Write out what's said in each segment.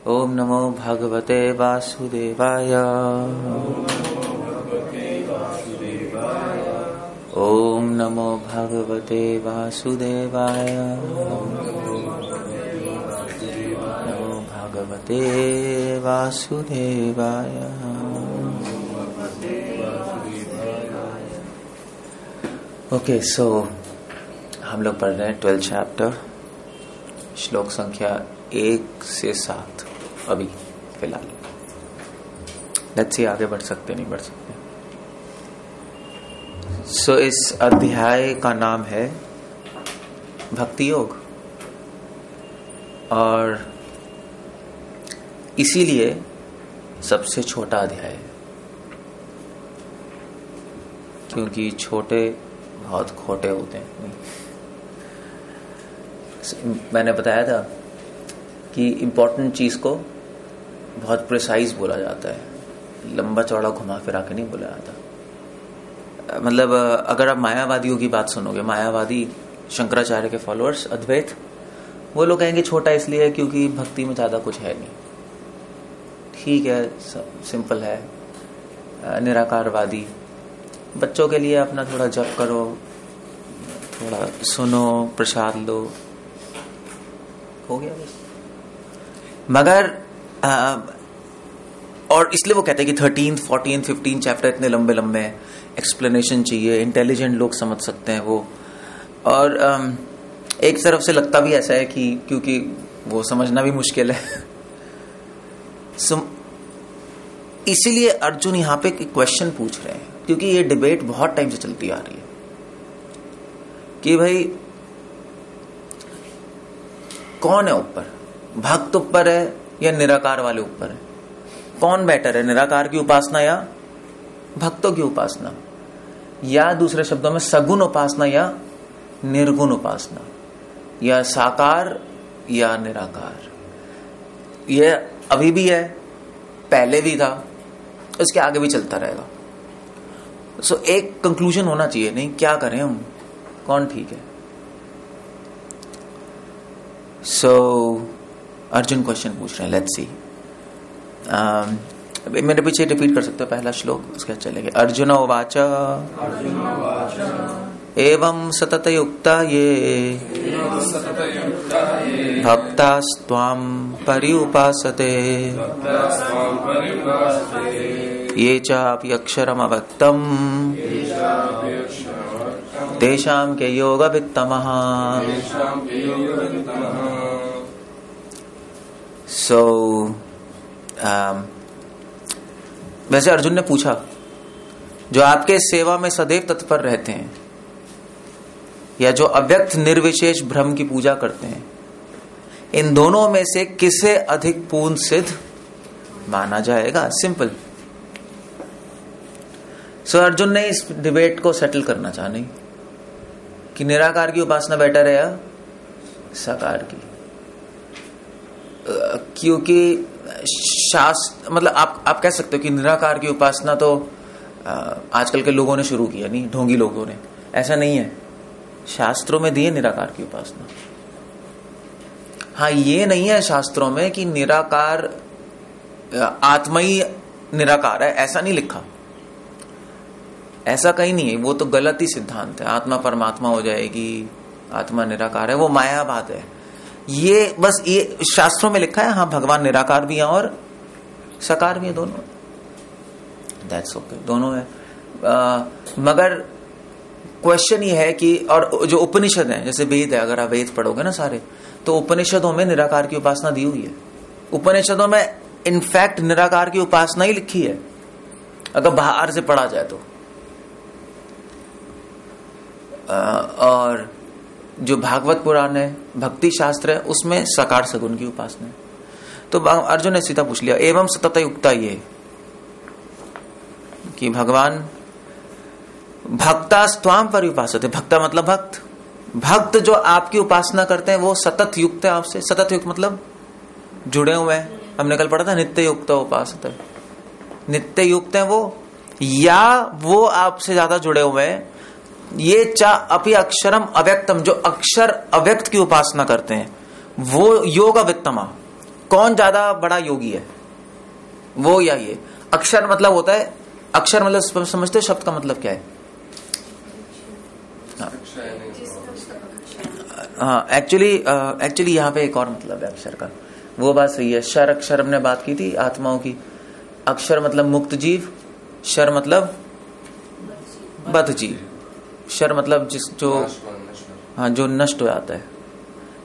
ओम नमो भगवते वासुदेवाय। ओम नमो भगवते वासुदेवाय। नमो भगवते वासुदेवाय। ओके, सो हम लोग पढ़ रहे हैं 12th चैप्टर, श्लोक संख्या 1 से 7 अभी फिलहाल। लेट्स सी आगे बढ़ सकते नहीं बढ़ सकते। सो इस अध्याय का नाम है भक्ति योग, और इसीलिए सबसे छोटा अध्याय है, क्योंकि छोटे बहुत खोटे होते हैं। मैंने बताया था कि इम्पोर्टेंट चीज को बहुत प्रिसाइज बोला जाता है, लंबा चौड़ा घुमा फिरा के नहीं बोला जाता। मतलब अगर आप मायावादियों की बात सुनोगे, मायावादी शंकराचार्य के फॉलोअर्स, अद्वैत, वो लोग कहेंगे छोटा इसलिए है क्योंकि भक्ति में ज्यादा कुछ है नहीं। ठीक है, सिंपल है। निराकारवादी, बच्चों के लिए अपना थोड़ा जप करो, थोड़ा सुनो, प्रसाद लो, हो गया बस। मगर और इसलिए वो कहते हैं कि 13th, 14th, 15th चैप्टर इतने लंबे लंबे एक्सप्लेनेशन चाहिए, इंटेलिजेंट लोग समझ सकते हैं वो। और एक तरफ से लगता भी ऐसा है कि क्योंकि वो समझना भी मुश्किल है। इसीलिए अर्जुन यहाँ पे क्वेश्चन पूछ रहे हैं, क्योंकि ये डिबेट बहुत टाइम से चलती आ रही है कि भाई कौन है ऊपर, भक्त ऊपर है या निराकार वाले ऊपर है? कौन बेटर है, निराकार की उपासना या भक्तों की उपासना, या दूसरे शब्दों में सगुण उपासना या निर्गुण उपासना, या साकार या निराकार? ये अभी भी है, पहले भी था, इसके आगे भी चलता रहेगा। सो एक कंक्लूजन होना चाहिए, नहीं क्या करें हम, कौन ठीक है? सो अर्जुन क्वेश्चन पूछ रहे हैं, लेट्स सी। मेरे पीछे रिपीट कर सकते हो पहला श्लोक, उसके चलेंगे। अर्जुन उवाच एवं सततयुक्ता ये भक्तास्त्वां पर्युपासते ये चापि अक्षरमव्यक्तम् तेषां के योगवित्तमः। सो वैसे अर्जुन ने पूछा, जो आपके सेवा में सदैव तत्पर रहते हैं या जो अव्यक्त निर्विशेष ब्रह्म की पूजा करते हैं, इन दोनों में से किसे अधिक पूर्ण सिद्ध माना जाएगा? सिंपल। सो अर्जुन ने इस डिबेट को सेटल करना चाहा, नहीं कि निराकार की उपासना बेटर है या साकार की, क्योंकि शास्त्र, मतलब आप कह सकते हो कि निराकार की उपासना तो आजकल के लोगों ने शुरू किया, नहीं ढोंगी लोगों ने। ऐसा नहीं है, शास्त्रों में दिए निराकार की उपासना। हाँ, ये नहीं है शास्त्रों में कि निराकार आत्मा ही निराकार है, ऐसा नहीं लिखा, ऐसा कहीं नहीं है। वो तो गलत ही सिद्धांत है, आत्मा परमात्मा हो जाएगी, आत्मा निराकार है, वो मायावाद है। ये बस ये शास्त्रों में लिखा है, हाँ भगवान निराकार भी है और साकार भी है, दोनों। दैट्स ओके, दोनों है। मगर क्वेश्चन ये है कि, और जो उपनिषद है, जैसे वेद है, अगर आप वेद पढ़ोगे ना सारे, तो उपनिषदों में निराकार की उपासना दी हुई है। उपनिषदों में इनफैक्ट निराकार की उपासना ही लिखी है, अगर बाहर से पढ़ा जाए तो। और जो भागवत पुराण है, भक्ति शास्त्र है, उसमें साकार सगुण की उपासना है। तो अर्जुन ने सीधा पूछ लिया, एवं सततयुक्ता ये, कि भगवान भक्तास्त्वां पर्युपासते, भक्ता मतलब भक्त, भक्त जो आपकी उपासना करते हैं वो सतत युक्त है आपसे। सतत युक्त मतलब जुड़े हुए हैं। हमने कल पढ़ा था नित्य युक्त उपासते, नित्य युक्त है वो, या वो आपसे ज्यादा जुड़े हुए हैं। ये चा अपि अक्षरम अव्यक्तम, जो अक्षर अव्यक्त की उपासना करते हैं वो योग अवित्तमा। कौन ज्यादा बड़ा योगी है, वो या ये। अक्षर मतलब होता है, अक्षर मतलब समझते हो शब्द का मतलब क्या है? हाँ, एक्चुअली यहाँ पे एक और मतलब है अक्षर का, वो बात सही है। शर अक्षर हमने बात की थी आत्माओं की। अक्षर मतलब मुक्त जीव, शर मतलब बद्ध जीव। शर मतलब जो हाँ जो नष्ट हो जाता है।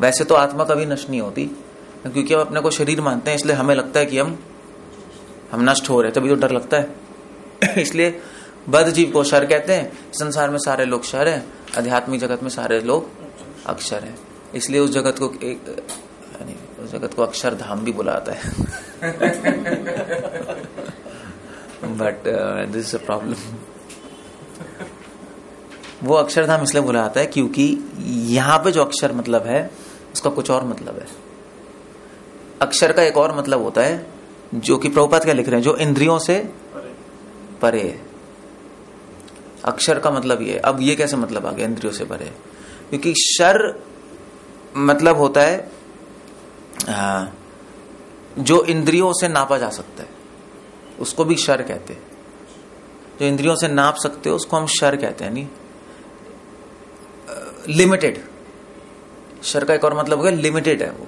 वैसे तो आत्मा कभी नष्ट नहीं होती, क्योंकि हम अपने को शरीर मानते हैं, इसलिए हमें लगता है कि हम नष्ट हो रहे हैं, तभी तो डर लगता है। इसलिए बद्ध जीव को शर कहते हैं। संसार में सारे लोग शर हैं, आध्यात्मिक जगत में सारे लोग अक्षर हैं। इसलिए उस जगत को अक्षरधाम भी बुलाता है। But this is a problem. वो अक्षरधाम इसलिए बुलाता है क्योंकि यहां पे जो अक्षर मतलब है उसका कुछ और मतलब है। अक्षर का एक और मतलब होता है, जो कि प्रभुपाद क्या लिख रहे हैं, जो इंद्रियों से परे है। अक्षर का मतलब ये। अब ये कैसे मतलब आ गया इंद्रियों से परे? क्योंकि शर मतलब होता है जो इंद्रियों से नापा जा सकता है, उसको भी शर कहते हैं। जो इंद्रियों से नाप सकते हो उसको हम शर कहते हैं। नहीं, लिमिटेड। शर का एक और मतलब हो गया लिमिटेड है, वो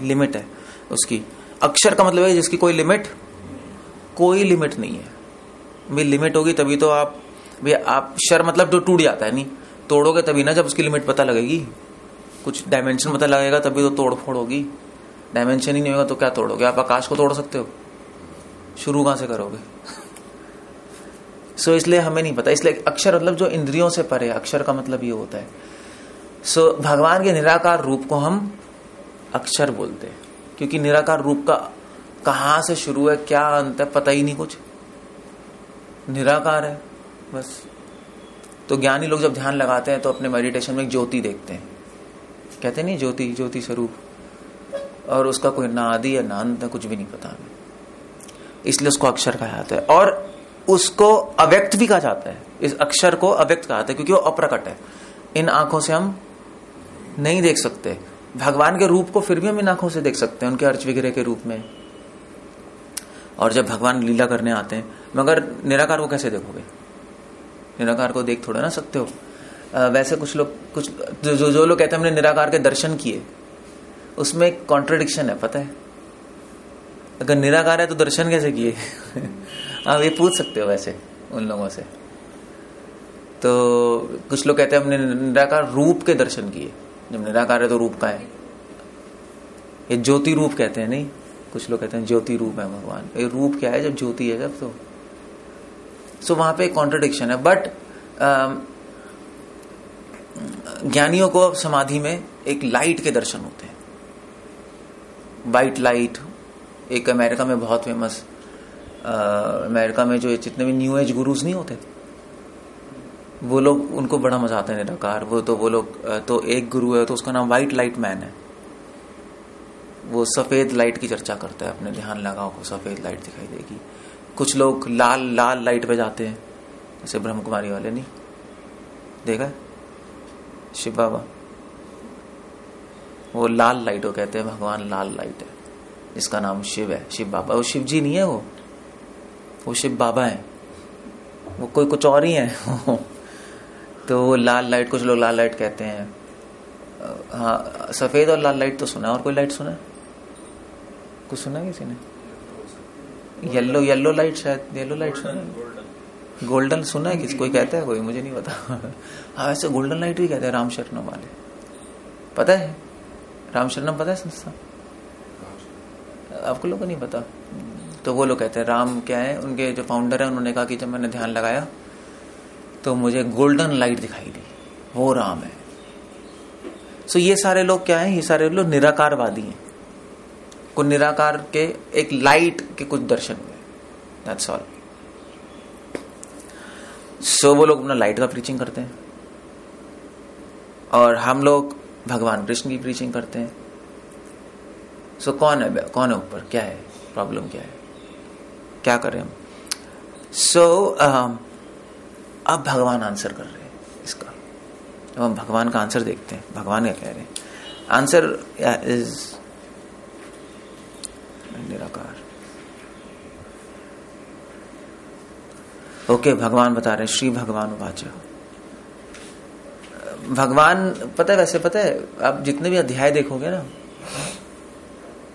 लिमिट है उसकी। अक्षर का मतलब है जिसकी कोई लिमिट नहीं है। भाई लिमिट होगी तभी तो आप शर मतलब जो टूट जाता है, नहीं तोड़ोगे तभी ना, जब उसकी लिमिट पता लगेगी, कुछ डायमेंशन पता लगेगा तभी तो तोड़ फोड़ होगी। डायमेंशन ही नहीं होगा तो क्या तोड़ोगे? आप आकाश को तोड़ सकते हो? शुरू कहां से करोगे? सो इसलिए हमें नहीं पता। इसलिए अक्षर मतलब जो इंद्रियों से परे, अक्षर का मतलब ये होता है। सो भगवान के निराकार रूप को हम अक्षर बोलते हैं, क्योंकि निराकार रूप का कहां से शुरू है, क्या अंत है, पता ही नहीं कुछ। निराकार है बस। तो ज्ञानी लोग जब ध्यान लगाते हैं तो अपने मेडिटेशन में एक ज्योति देखते हैं, कहते नहीं ज्योति स्वरूप, और उसका कोई ना आदि है ना अंत है, कुछ भी नहीं पता हमें। इसलिए उसको अक्षर कहा जाता है। और उसको अव्यक्त भी कहा जाता है। इस अक्षर को अव्यक्त कहा जाता है क्योंकि वो अप्रकट है। इन आंखों से हम नहीं देख सकते। भगवान के रूप को फिर भी हम इन आंखों से देख सकते हैं, उनके अर्च विग्रह के रूप में। और जब भगवान लीला करने आते हैं, मगर निराकार को कैसे देखोगे? निराकार को देख थोड़ा ना सकते हो। वैसे कुछ लोग जो लोग कहते हैं हमने निराकार के दर्शन किए, उसमें एक कॉन्ट्रडिक्शन है, पता है? अगर निराकार है तो दर्शन कैसे किए? आप ये पूछ सकते हो वैसे उन लोगों से। तो कुछ लोग कहते हैं हमने निराकार रूप के दर्शन किए। जब निराकार है तो रूप का है, ये ज्योति रूप कहते हैं। नहीं, कुछ लोग कहते हैं ज्योति रूप है भगवान। ये रूप क्या है जब ज्योति है जब? तो सो वहां पे एक कॉन्ट्रडिक्शन है। बट ज्ञानियों को समाधि में एक लाइट के दर्शन होते हैं, वाइट लाइट। एक अमेरिका में बहुत फेमस, अमेरिका में जो जितने भी न्यू एज गुरुज नहीं होते, वो लोग, उनको बड़ा मजा आता है निराकार। वो लोग तो एक गुरु है तो उसका नाम व्हाइट लाइट मैन है। वो सफेद लाइट की चर्चा करता है, अपने ध्यान लगाओ को सफेद लाइट दिखाई देगी। कुछ लोग लाल लाइट पे जाते हैं, जैसे ब्रह्म कुमारी वाले, नहीं देखा? शिव बाबा, वो लाल लाइट को कहते हैं भगवान लाल लाइट है, जिसका नाम शिव है, शिव बाबा। वो शिव जी नहीं है, वो शिव बाबा है, वो कोई कुछ और ही है। तो वो लाल लाइट, कुछ लोग लाल लाइट कहते हैं। हाँ, सफेद और लाल लाइट तो सुना है। और कोई लाइट सुना है? कुछ सुना है किसी ने? येलो लाइट, शायद येलो लाइट सुना है। गोल्डन सुना है? किसी कोई कहता है? कोई, मुझे नहीं पता। हाँ, वैसे गोल्डन लाइट भी कहते हैं राम शरणम वाले, पता है? राम शरणम पता है संस्था? आपको लोगों को नहीं पता? तो वो लोग कहते हैं राम क्या है, उनके जो फाउंडर है उन्होंने कहा कि जब मैंने ध्यान लगाया तो मुझे गोल्डन लाइट दिखाई दी, वो राम है। सो ये सारे लोग क्या है? ये सारे लोग निराकारवादी हैं। को निराकार के एक लाइट के कुछ दर्शन हुए, दैट्स ऑल। सो वो लोग अपना लाइट का प्रीचिंग करते हैं और हम लोग भगवान कृष्ण की प्रीचिंग करते हैं। सो कौन है ऊपर? क्या है प्रॉब्लम? क्या है? क्या करें हम? सो अब भगवान आंसर कर रहे हैं इसका। अब हम भगवान का आंसर देखते हैं। भगवान क्या कह रहे हैं? आंसर इज निराकार। ओके, भगवान बता रहे, श्री भगवान उवाच। भगवान पता है, वैसे पता है, आप जितने भी अध्याय देखोगे ना,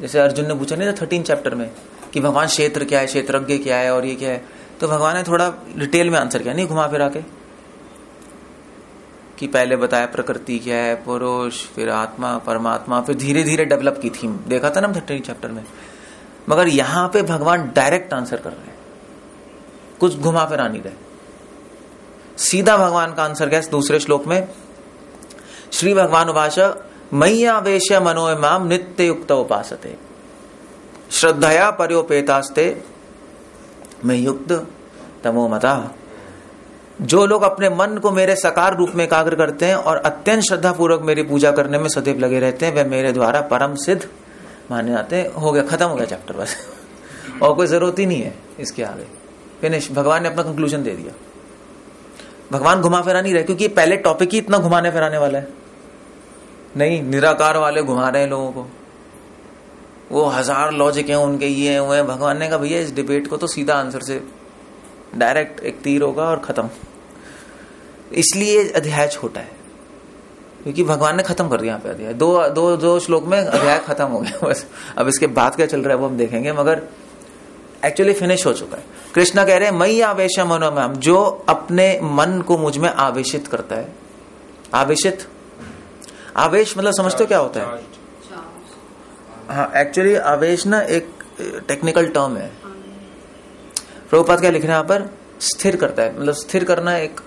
जैसे अर्जुन ने पूछा नहीं था 13 चैप्टर में कि भगवान क्षेत्र क्या है, क्षेत्रज्ञ क्या है और ये क्या है, तो भगवान ने थोड़ा डिटेल में आंसर किया, नहीं घुमा फिरा के, कि पहले बताया प्रकृति क्या है, पुरुष, फिर आत्मा, परमात्मा, फिर धीरे धीरे डेवलप की थीम देखा था ना 13 चैप्टर में। मगर यहां पे भगवान डायरेक्ट आंसर कर रहे हैं, कुछ घुमा फिरा नहीं रहे, सीधा भगवान का आंसर क्या है दूसरे श्लोक में, श्री भगवान उवाच मय्यावेश मनोयमाम नित्य युक्त उपासते श्रद्धया पर्योपेतास्ते मैं युक्त तमोमता। जो लोग अपने मन को मेरे साकार रूप में एकाग्र करते हैं और अत्यंत श्रद्धा पूर्वक मेरी पूजा करने में सदैव लगे रहते हैं, वे मेरे द्वारा परम सिद्ध माने जाते हैं। हो गया, खत्म हो गया चैप्टर बस और कोई जरूरत ही नहीं है इसके आगे, फिनिश। भगवान ने अपना कंक्लूजन दे दिया। भगवान घुमा फिरा नहीं रहे, क्योंकि पहले टॉपिक ही इतना घुमाने फिराने वाला है नहीं। निराकार वाले घुमा रहे हैं लोगों को, वो 1000 लॉजिक हैं उनके, ये हुए। भगवान ने कहा भैया इस डिबेट को तो सीधा आंसर से डायरेक्ट एक तीर होगा और खत्म। इसलिए अध्याय छोटा है, क्योंकि भगवान ने खत्म कर दिया यहाँ पे अध्याय। दो श्लोक में अध्याय खत्म हो गया बस। अब इसके बाद क्या चल रहा है वो हम देखेंगे, मगर एक्चुअली फिनिश हो चुका है। कृष्णा कह रहे हैं मयि आवेश मनोमयम, जो अपने मन को मुझ में आवेशित करता है। आवेशित, आवेश मतलब समझते हो क्या होता है? हाँ, एक्चुअली आवेश ना एक टेक्निकल टर्म है। प्रभुपाद क्या लिख रहे हैं यहाँ पर? स्थिर करता है, मतलब स्थिर करना एक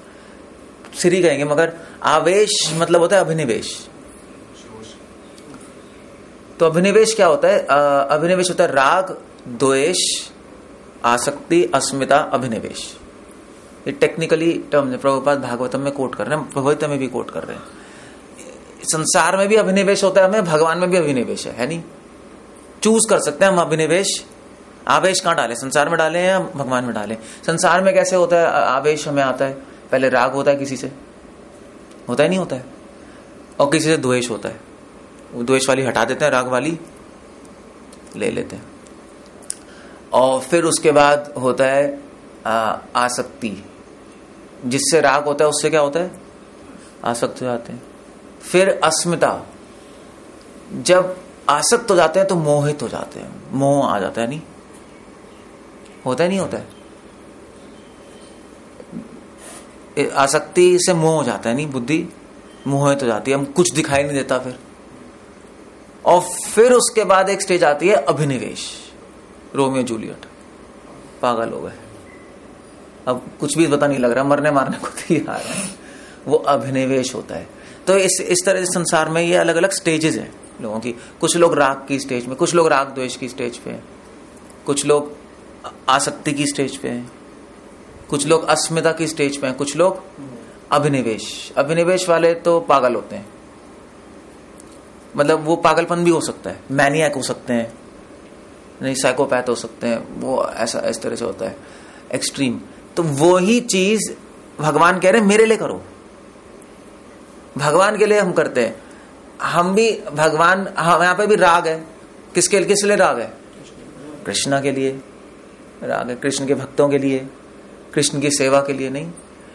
स्थिर ही कहेंगे, मगर आवेश मतलब होता है अभिनिवेश। तो अभिनिवेश क्या होता है? अभिनिवेश होता है राग, द्वेष, आसक्ति, अस्मिता, अभिनिवेश। ये टेक्निकली टर्म है। प्रभुपाद भागवतम में कोट कर रहे हैं, भगवत में भी कोट कर रहे हैं। संसार में भी अभिनिवेश होता है हमें, भगवान में भी अभिनिवेश है नहीं? चूज कर सकते हैं हम अभिनिवेश। आवेश कहाँ डालें, संसार में डालें या भगवान में डालें? संसार में कैसे होता है आवेश हमें आता है? पहले राग होता है, किसी से होता ही नहीं होता है, और किसी से द्वेष होता है, वो द्वेष वाली हटा देते हैं, राग वाली ले लेते हैं। और फिर उसके बाद होता है आसक्ति, जिससे राग होता है उससे क्या होता है? आसक्त हो जाते हैं। फिर अस्मिता, जब आसक्त हो जाते हैं तो मोहित हो जाते हैं, मोह आ जाता है, नहीं होता है? नहीं होता है? आसक्ति से मोह हो जाता है, नहीं? बुद्धि मोहित हो जाती है, हम कुछ दिखाई नहीं देता फिर। और फिर उसके बाद एक स्टेज आती है अभिनिवेश। रोमियो जूलियट, पागल हो गए, अब कुछ भी पता नहीं लग रहा, मरने मारने को तैयार है, वो अभिनिवेश होता है। तो इस तरह से संसार में ये अलग अलग स्टेजेस हैं लोगों की। कुछ लोग राग की स्टेज में, कुछ लोग राग द्वेष की स्टेज पे हैं, कुछ लोग आसक्ति की स्टेज पे हैं, कुछ लोग अस्मिता की स्टेज पे हैं, कुछ लोग अभिनिवेश। अभिनिवेश वाले तो पागल होते हैं, मतलब वो पागलपन भी हो सकता है, मैनियक हो सकते हैं, नहीं साइकोपैथ हो सकते हैं, वो ऐसा इस तरह से होता है एक्सट्रीम। तो वो ही चीज भगवान कह रहे हैं मेरे लिए करो। भगवान के लिए हम करते हैं, हम भी भगवान, हम यहाँ पे भी राग है, किस लिए राग है? कृष्णा के लिए राग है, कृष्ण के भक्तों के लिए, कृष्ण की सेवा के लिए। नहीं,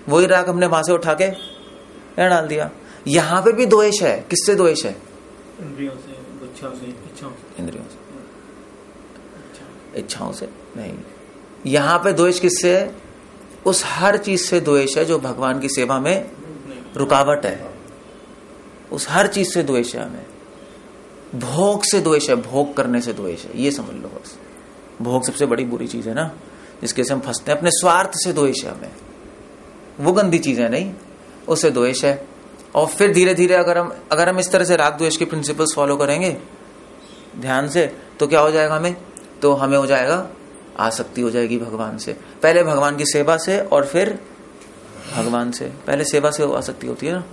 वही राग हमने वहां से उठा के यहाँ डाल दिया। यहाँ पे भी द्वेष है, किससे द्वेष है? इंद्रियों से, इंद्रियों से, इच्छाओं से नहीं। यहाँ पे द्वेष किससे है? उस हर चीज से द्वेष है जो भगवान की सेवा में रुकावट है, उस हर चीज से द्वेष है हमें। भोग से द्वेष है, भोग करने से द्वेष है, ये समझ लो बस। भोग सबसे बड़ी बुरी चीज है ना, जिसके से हम फंसते हैं। अपने स्वार्थ से द्वेष है हमें, वो गंदी चीज है नहीं, उससे द्वेष है। और फिर धीरे धीरे अगर हम इस तरह से राग द्वेष के प्रिंसिपल्स फॉलो करेंगे ध्यान से, तो क्या हो जाएगा हमें? तो हमें हो जाएगा आसक्ति हो जाएगी भगवान से। पहले भगवान की सेवा से और फिर भगवान से। पहले सेवा से आसक्ति होती है ना,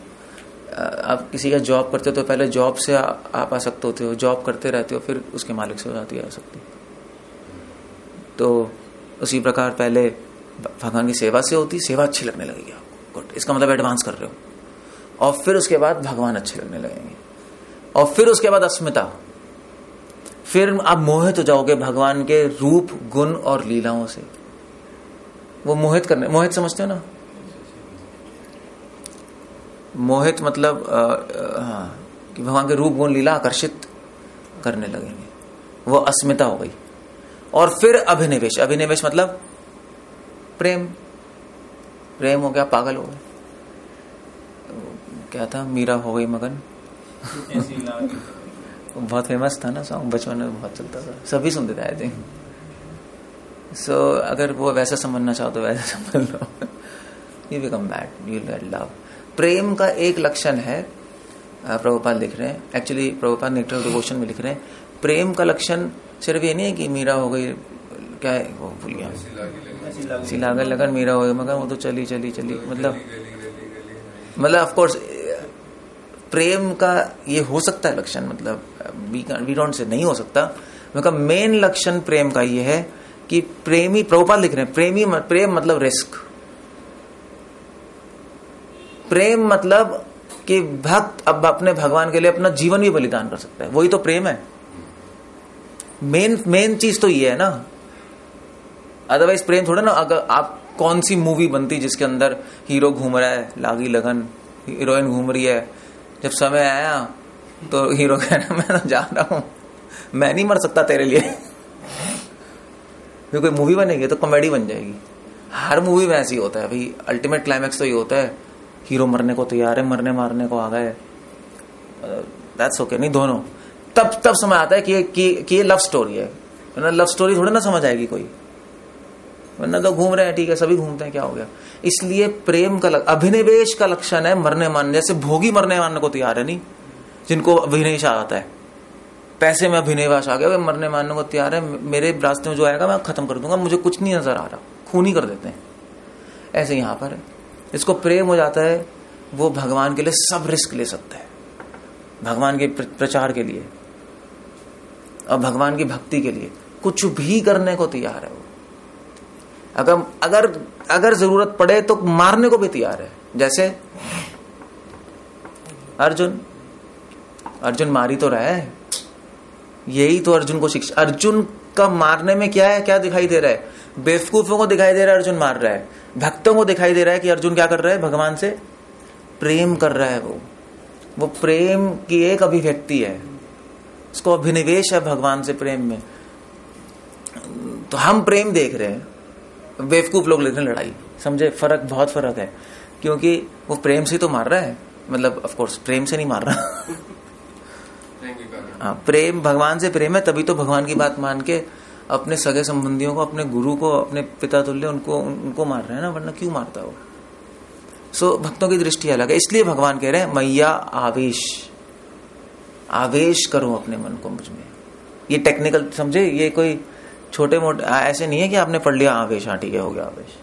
आप किसी का जॉब करते हो तो पहले जॉब से आप आसक्त होते हो, जॉब करते रहते हो, फिर उसके मालिक से हो जाती है आसक्ति। तो उसी प्रकार पहले भगवान की सेवा से होती, सेवा अच्छी लगने लगेगी आपको, गुड, इसका मतलब एडवांस कर रहे हो। और फिर उसके बाद भगवान अच्छे लगने लगेंगे, और फिर उसके बाद अस्मिता, फिर आप मोहित हो जाओगे भगवान के रूप, गुण और लीलाओं से। वो मोहित समझते हो ना? मोहित मतलब हाँ, कि भगवान के रूप, गुण, लीला आकर्षित करने लगेंगे, वो अस्मिता हो गई। और फिर अभिनिवेश। अभिनिवेश मतलब प्रेम हो गया, पागल हो गए। क्या था, मीरा हो गई मगन। बहुत फेमस था ना सॉन्ग, बचपन में बहुत चलता था, सभी सुनते थे आई थिंक। सो अगर वो वैसा समझना चाहो तो वैसा समझ लो। You become bad, you get love. प्रेम का एक लक्षण है, प्रभुपाद लिख रहे हैं, actually Prabhupada nectar of devotion में लिख रहे हैं, प्रेम का लक्षण सिर्फ ये नहीं है कि मीरा हो गई, क्या है वो भूल गया, सिलागर लगन मीरा हो गई मगर वो तो चली मतलब ऑफ कोर्स प्रेम का ये हो सकता है लक्षण, मतलब वी डोंट से नहीं हो सकता, मतलब मेन लक्षण प्रेम का ये है कि प्रेमी, प्रभुपाद लिख रहे हैं, प्रेम मतलब रिस्क। प्रेम मतलब कि भक्त अब अपने भगवान के लिए अपना जीवन भी बलिदान कर सकता है, वही तो प्रेम है। मेन चीज तो ये है ना, अदरवाइज प्रेम थोड़ा ना। अगर आप कौन सी मूवी बनती जिसके अंदर हीरो घूम रहा है, लागी लगन, हीरोइन घूम रही है, जब समय आया तो हीरो कहना मैं तो जा रहा हूं, मैं नहीं मर सकता तेरे लिए। कोई मूवी बनेगी तो कॉमेडी बन जाएगी। हर मूवी में ऐसी होता है भाई, अल्टीमेट क्लाइमैक्स तो ये होता है, हीरो मरने को तैयार है, मरने मारने को आ गए, दैट्स ओके, नहीं दोनों। तब समय आता है कि ये लव स्टोरी है, वरना लव स्टोरी थोड़ा ना समझ आएगी कोई, वरना तो घूम रहे हैं, ठीक है सभी घूमते हैं, क्या हो गया। इसलिए प्रेम का अभिनिवेश का लक्षण है मरने मारने। जैसे भोगी मरने मारने को तैयार है, नहीं, जिनको अभिनिवेश आ जाता है, पैसे में अभिनिवेश आ गया, वे मरने मारने को तैयार है, मेरे रास्ते में जो आएगा मैं खत्म कर दूंगा, मुझे कुछ नहीं नजर आ रहा, खून ही कर देते हैं। ऐसे यहां पर है, इसको प्रेम हो जाता है, वो भगवान के लिए सब रिस्क ले सकता है, भगवान के प्रचार के लिए और भगवान की भक्ति के लिए कुछ भी करने को तैयार है वो। अगर जरूरत पड़े तो मारने को भी तैयार है। जैसे अर्जुन मारी तो रहा है, यही तो अर्जुन को शिक्षा। अर्जुन का मारने में क्या है, क्या दिखाई दे रहा है? बेवकूफों को दिखाई दे रहा है अर्जुन मार रहा है, भक्तों को दिखाई दे रहा है कि अर्जुन क्या कर रहा है, भगवान से प्रेम कर रहा है। वो प्रेम की एक अभिव्यक्ति है, उसको अभिनिवेश है भगवान से प्रेम में। तो हम प्रेम देख रहे हैं, बेवकूफ लोग लिख रहे हैं लड़ाई। समझे फर्क, बहुत फर्क है, क्योंकि वो प्रेम से तो मार रहा है, मतलब ऑफ कोर्स प्रेम से नहीं मार रहा। हाँ, प्रेम भगवान से प्रेम है, तभी तो भगवान की बात मान के अपने सगे संबंधियों को, अपने गुरु को, अपने पिता तुल्य उनको मार रहे हैं ना, वरना क्यों मारता हो। सो भक्तों की दृष्टि अलग है, इसलिए भगवान कह रहे हैं मैया आवेश करो अपने मन को मुझ में। ये टेक्निकल समझे, ये कोई छोटे मोटे ऐसे नहीं है कि आपने पढ़ लिया आवेश, हाँ ठीक है हो गया आवेश,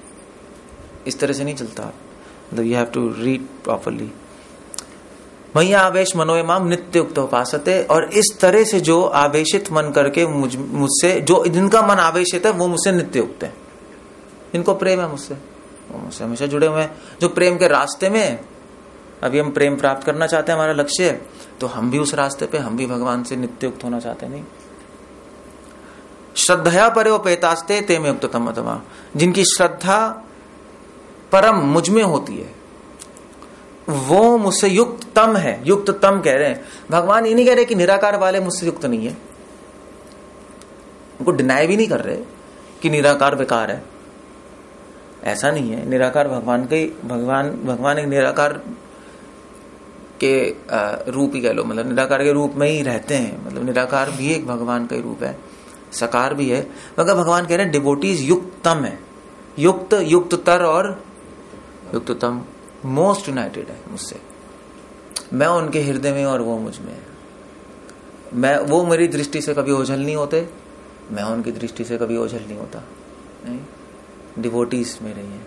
इस तरह से नहीं चलता। मतलब you have to read properly. मैया आवेश मनोयमाम नित्य युक्त उपासते। और इस तरह से जो आवेशित मन करके मुझसे, जो जिनका मन आवेशित है वो मुझसे नित्य युक्त है, इनको प्रेम है मुझसे, वो मुझसे हमेशा जुड़े हुए हैं। जो प्रेम के रास्ते में, अभी हम प्रेम प्राप्त करना चाहते हैं, हमारा लक्ष्य है, तो हम भी उस रास्ते पे, हम भी भगवान से नित्य युक्त होना चाहते हैं। नहीं, श्रद्धया परोपेतास्ते ते में युक्ततम अथवा, जिनकी श्रद्धा परम मुझ में होती है वो मुझसे युक्ततम है। युक्ततम कह रहे हैं भगवान, ये नहीं कह रहे कि निराकार वाले मुझसे युक्त नहीं है, उनको डिनाई भी नहीं कर रहे कि निराकार बेकार है, ऐसा नहीं है। निराकार भगवान के, भगवान एक निराकार के रूप ही कह लो, मतलब निराकार के रूप में ही रहते हैं, मतलब निराकार भी एक भगवान का ही रूप है, साकार भी है, मगर भगवान कह रहे हैं डिवोटीज युक्तम है, युक्त, युक्ततर और युक्ततम, मोस्ट यूनाइटेड है मुझसे। मैं उनके हृदय में और वो मुझ में है। वो मेरी दृष्टि से कभी ओझल नहीं होते, मैं उनकी दृष्टि से कभी ओझल नहीं होता। नहीं, डिवोटीज मेरे ही हैं।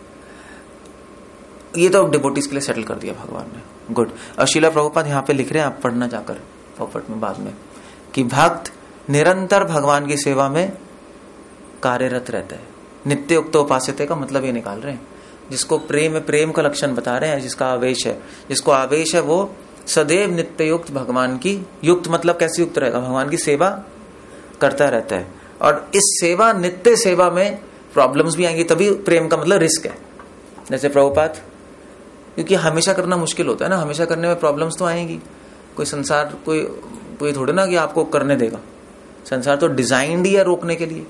ये तो डिवोटीज के लिए सेटल कर दिया भगवान ने, गुड। और श्रीला प्रभुपाद यहाँ पे लिख रहे हैं, आप पढ़ना जाकर पॉपट में बाद में, कि भक्त निरंतर भगवान की सेवा में कार्यरत रहता है। नित्य युक्त उपास्यते का मतलब ये निकाल रहे हैं, जिसको प्रेम का लक्षण बता रहे हैं, जिसका आवेश है, जिसको आवेश है वो सदैव नित्य युक्त भगवान की, युक्त मतलब कैसे युक्त रहेगा, भगवान की सेवा करता रहता है। और इस सेवा, नित्य सेवा में प्रॉब्लम्स भी आएंगी, तभी प्रेम का मतलब रिस्क है। जैसे प्रभुपाद, क्योंकि हमेशा करना मुश्किल होता है ना, हमेशा करने में प्रॉब्लम्स तो आएंगी। कोई संसार कोई थोड़े ना कि आपको करने देगा, संसार तो डिजाइंड ही है रोकने के लिए।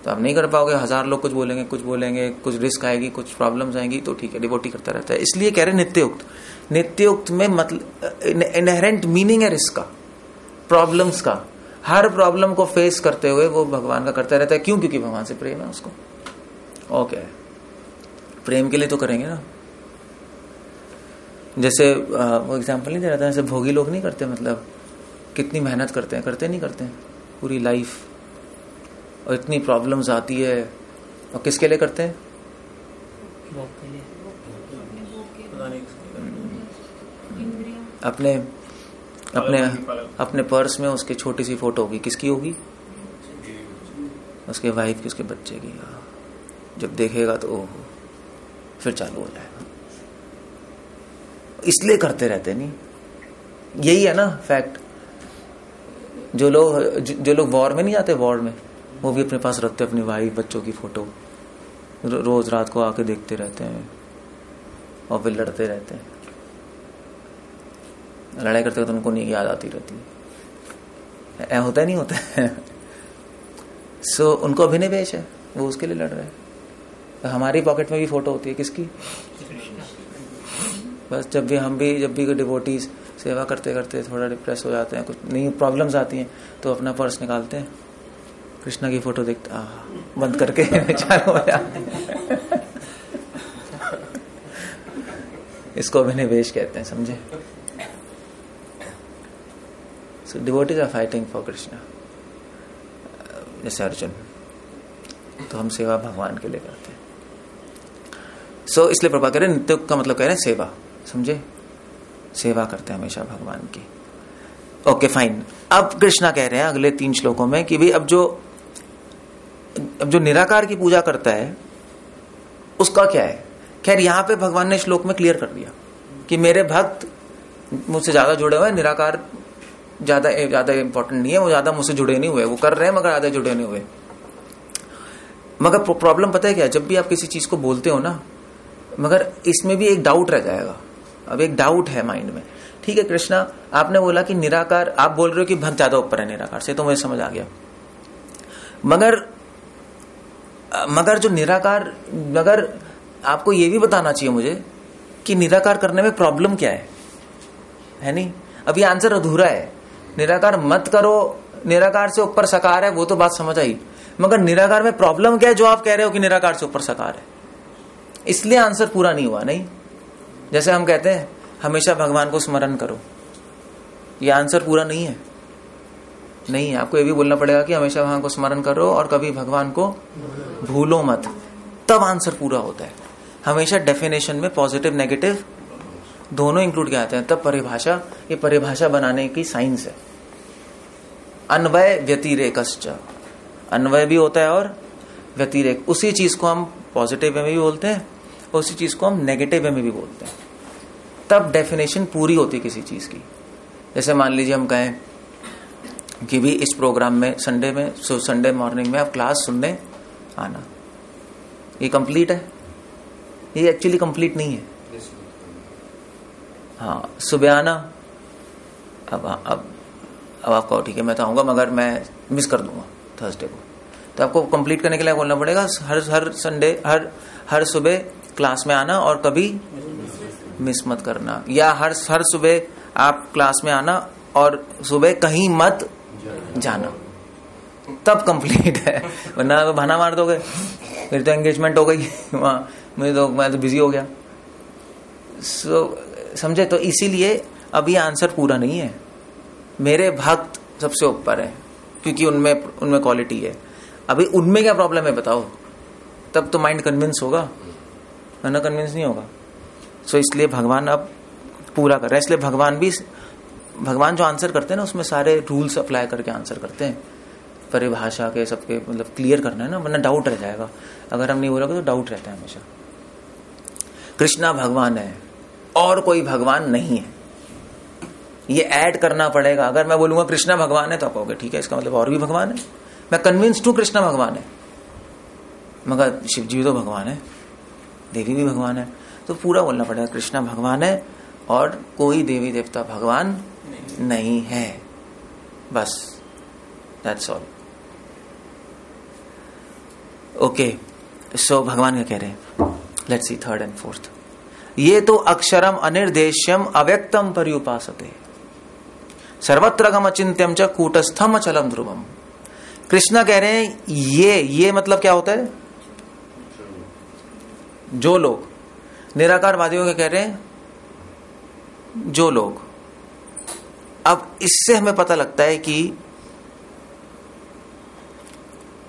तो आप नहीं कर पाओगे, 1000 लोग कुछ बोलेंगे, कुछ रिस्क आएगी, कुछ प्रॉब्लम्स आएंगी, तो ठीक है, डिवोटी करता रहता है। इसलिए कह रहे नित्ययुक्त। नित्ययुक्त में मतलब इनहेरेंट मीनिंग है रिस्क का, प्रॉब्लम्स का। हर प्रॉब्लम को फेस करते हुए वो भगवान का करता रहता है। क्यों? क्योंकि भगवान से प्रेम है उसको। ओके, प्रेम के लिए तो करेंगे ना। जैसे वो एग्जाम्पल नहीं दे रहा था, जैसे भोगी लोग नहीं करते, मतलब कितनी मेहनत करते हैं, करते नहीं करते हैं पूरी लाइफ, और इतनी प्रॉब्लम्स आती है, और किसके लिए करते हैं? अपने अपने अपने पर्स में उसकी छोटी सी फोटो होगी, किसकी होगी? उसके वाइफ की, उसके बच्चे की। जब देखेगा तो ओहो, फिर चालू हो जाएगा। इसलिए करते रहते नहीं, यही है ना फैक्ट। जो लोग वॉर में नहीं जाते, वॉर में वो भी अपने पास रखते अपनी वाइफ, बच्चों की फोटो, रोज रात को आके देखते रहते हैं और फिर लड़ते रहते हैं। लड़ाई करते तो उनको नहीं याद आती रहती है, होता नहीं होता है। सो उनको अभिनिवेश है, वो उसके लिए लड़ रहे हैं। तो हमारी पॉकेट में भी फोटो होती है, किसकी? बस जब भी कोई डिवोटीज सेवा करते करते थोड़ा डिप्रेस हो जाते हैं, कुछ नई प्रॉब्लम्स आती हैं, तो अपना पर्स निकालते हैं, कृष्णा की फोटो देखते, बंद करके चालू हो जाते हैं। इसको अभिनिवेश कहते हैं, समझे? So devotees are fighting for Krishna, जैसे अर्जुन। तो हम सेवा भगवान के लिए करते हैं। So इसलिए प्रभुपाद कह रहे नित्य का मतलब कह रहे हैं सेवा, समझे? सेवा करते हैं हमेशा भगवान की। Okay fine. अब कृष्णा कह रहे हैं अगले 3 श्लोकों में कि भाई अब जो निराकार की पूजा करता है उसका क्या है। खैर यहां पे भगवान ने श्लोक में क्लियर कर दिया कि मेरे भक्त मुझसे ज्यादा जुड़े हुए हैं, निराकार ज्यादा इंपॉर्टेंट नहीं है, वो ज्यादा मुझसे जुड़े नहीं हुए, वो कर रहे हैं मगर ज्यादा जुड़े नहीं हुए। मगर प्रॉब्लम पता है क्या, जब भी आप किसी चीज को बोलते हो ना, मगर इसमें भी एक डाउट रह जाएगा। अब एक डाउट है माइंड में, ठीक है कृष्णा आपने बोला कि निराकार, आप बोल रहे हो कि भक्त ज्यादा ऊपर है निराकार से, तो मुझे समझ आ गया। मगर जो निराकार, मगर आपको ये भी बताना चाहिए मुझे कि निराकार करने में प्रॉब्लम क्या है नहीं? अब ये आंसर अधूरा है। निराकार मत करो, निराकार से ऊपर साकार है, वो तो बात समझ आई, मगर निराकार में प्रॉब्लम क्या है जो आप कह रहे हो कि निराकार से ऊपर साकार है? इसलिए आंसर पूरा नहीं हुआ। नहीं, जैसे हम कहते हैं हमेशा भगवान को स्मरण करो, ये आंसर पूरा नहीं है। नहीं है, आपको ये भी बोलना पड़ेगा कि हमेशा भगवान को स्मरण करो और कभी भगवान को भूलो मत, तब आंसर पूरा होता है। हमेशा डेफिनेशन में पॉजिटिव नेगेटिव दोनों इंक्लूड किए जाते हैं, तब परिभाषा, ये परिभाषा बनाने की साइंस है। अन्वय व्यतिरेकश्च, अन्वय भी होता है और व्यतिरेक। उसी चीज को हम पॉजिटिव वे में भी बोलते हैं, उसी चीज को हम नेगेटिव वे में भी बोलते हैं, तब डेफिनेशन पूरी होती है किसी चीज की। जैसे मान लीजिए हम कहें कि भी इस प्रोग्राम में संडे मॉर्निंग में आप क्लास सुनने आना, ये कंप्लीट है? ये एक्चुअली कंप्लीट नहीं है। हाँ, सुबह आना, अब आपको ठीक है मैं तो आऊंगा, मगर मैं मिस कर दूंगा थर्सडे को, तो आपको कंप्लीट करने के लिए बोलना पड़ेगा हर संडे, हर सुबह क्लास में आना और कभी मिस मत करना, या हर सुबह आप क्लास में आना और सुबह कहीं मत जाना, तब कंप्लीट है। वरना बहाना मार दोगे, फिर तो एंगेजमेंट हो गई वहां, मैं तो बिजी हो गया। समझे? तो इसीलिए अभी आंसर पूरा नहीं है। मेरे भक्त सबसे ऊपर है क्योंकि उनमें क्वालिटी है। अभी उनमें क्या प्रॉब्लम है बताओ, तब तो माइंड कन्विंस होगा, वरना कन्विंस नहीं होगा। सो इसलिए भगवान अब पूरा कर रहे हैं। इसलिए भगवान जो आंसर करते हैं ना, उसमें सारे रूल्स अप्लाई करके आंसर करते हैं, परिभाषा के सबके, मतलब क्लियर करना है ना, वरना डाउट रह जाएगा। अगर हम नहीं बोलोगे तो डाउट रहता है हमेशा। कृष्णा भगवान है और कोई भगवान नहीं है, ये ऐड करना पड़ेगा। अगर मैं बोलूंगा कृष्णा भगवान है तो आप कहोगे ठीक है, इसका मतलब और भी भगवान है। मैं कन्विंस्ड हूं कृष्णा भगवान है, मगर शिव जी तो भगवान है, देवी भी भगवान है, तो पूरा बोलना पड़ेगा कृष्णा भगवान है और कोई देवी देवता भगवान नहीं है, बस दैट्स ऑल। ओके, सो भगवान क्या कह रहे हैं, let's see third and fourth. ये तो अक्षरम अनिर्देश्यम अव्यक्तम पर्युपासते सर्वत्रगम अचिंत्यम च कूटस्थम अचलम ध्रुवम। कृष्णा कह रहे हैं ये मतलब क्या होता है, जो लोग निराकारवादियों के कह रहे हैं, जो लोग, अब इससे हमें पता लगता है कि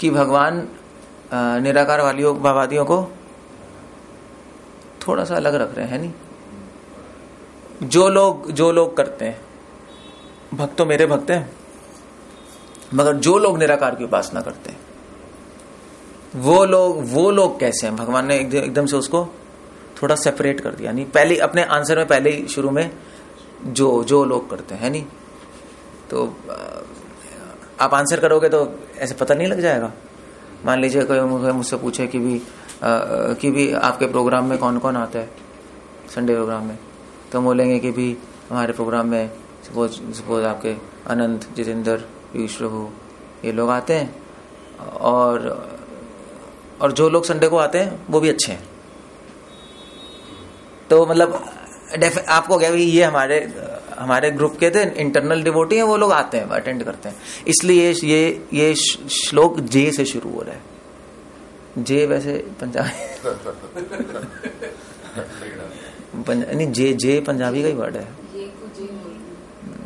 भगवान निराकार वादियों को थोड़ा सा अलग रख रहे हैं, नहीं? जो लोग करते हैं, भक्त तो मेरे भक्त हैं, मगर जो लोग निराकार की उपासना करते हैं वो लोग कैसे हैं? भगवान ने एकदम से उसको थोड़ा सेपरेट कर दिया, नहीं? पहले अपने आंसर में पहले ही शुरू में जो लोग करते हैं, नहीं? तो आप आंसर करोगे तो ऐसे पता नहीं लग जाएगा। मान लीजिए कोई मुझसे पूछे कि भी आपके प्रोग्राम में कौन कौन आता है, संडे प्रोग्राम में, तो हम बोलेंगे कि भी हमारे प्रोग्राम में सपोज आपके अनंत, जितेंद्र, पीयूष प्रभु, ये लोग आते हैं, और जो लोग संडे को आते हैं वो भी अच्छे हैं। तो मतलब आपको क्या, ये हमारे ग्रुप के थे, इंटरनल डिवोटी हैं, वो लोग आते हैं, अटेंड करते हैं। इसलिए ये श्लोक जे से शुरू हो रहा है। जे वैसे पंजाबी नहीं, जे पंजाबी का ही वर्ड है।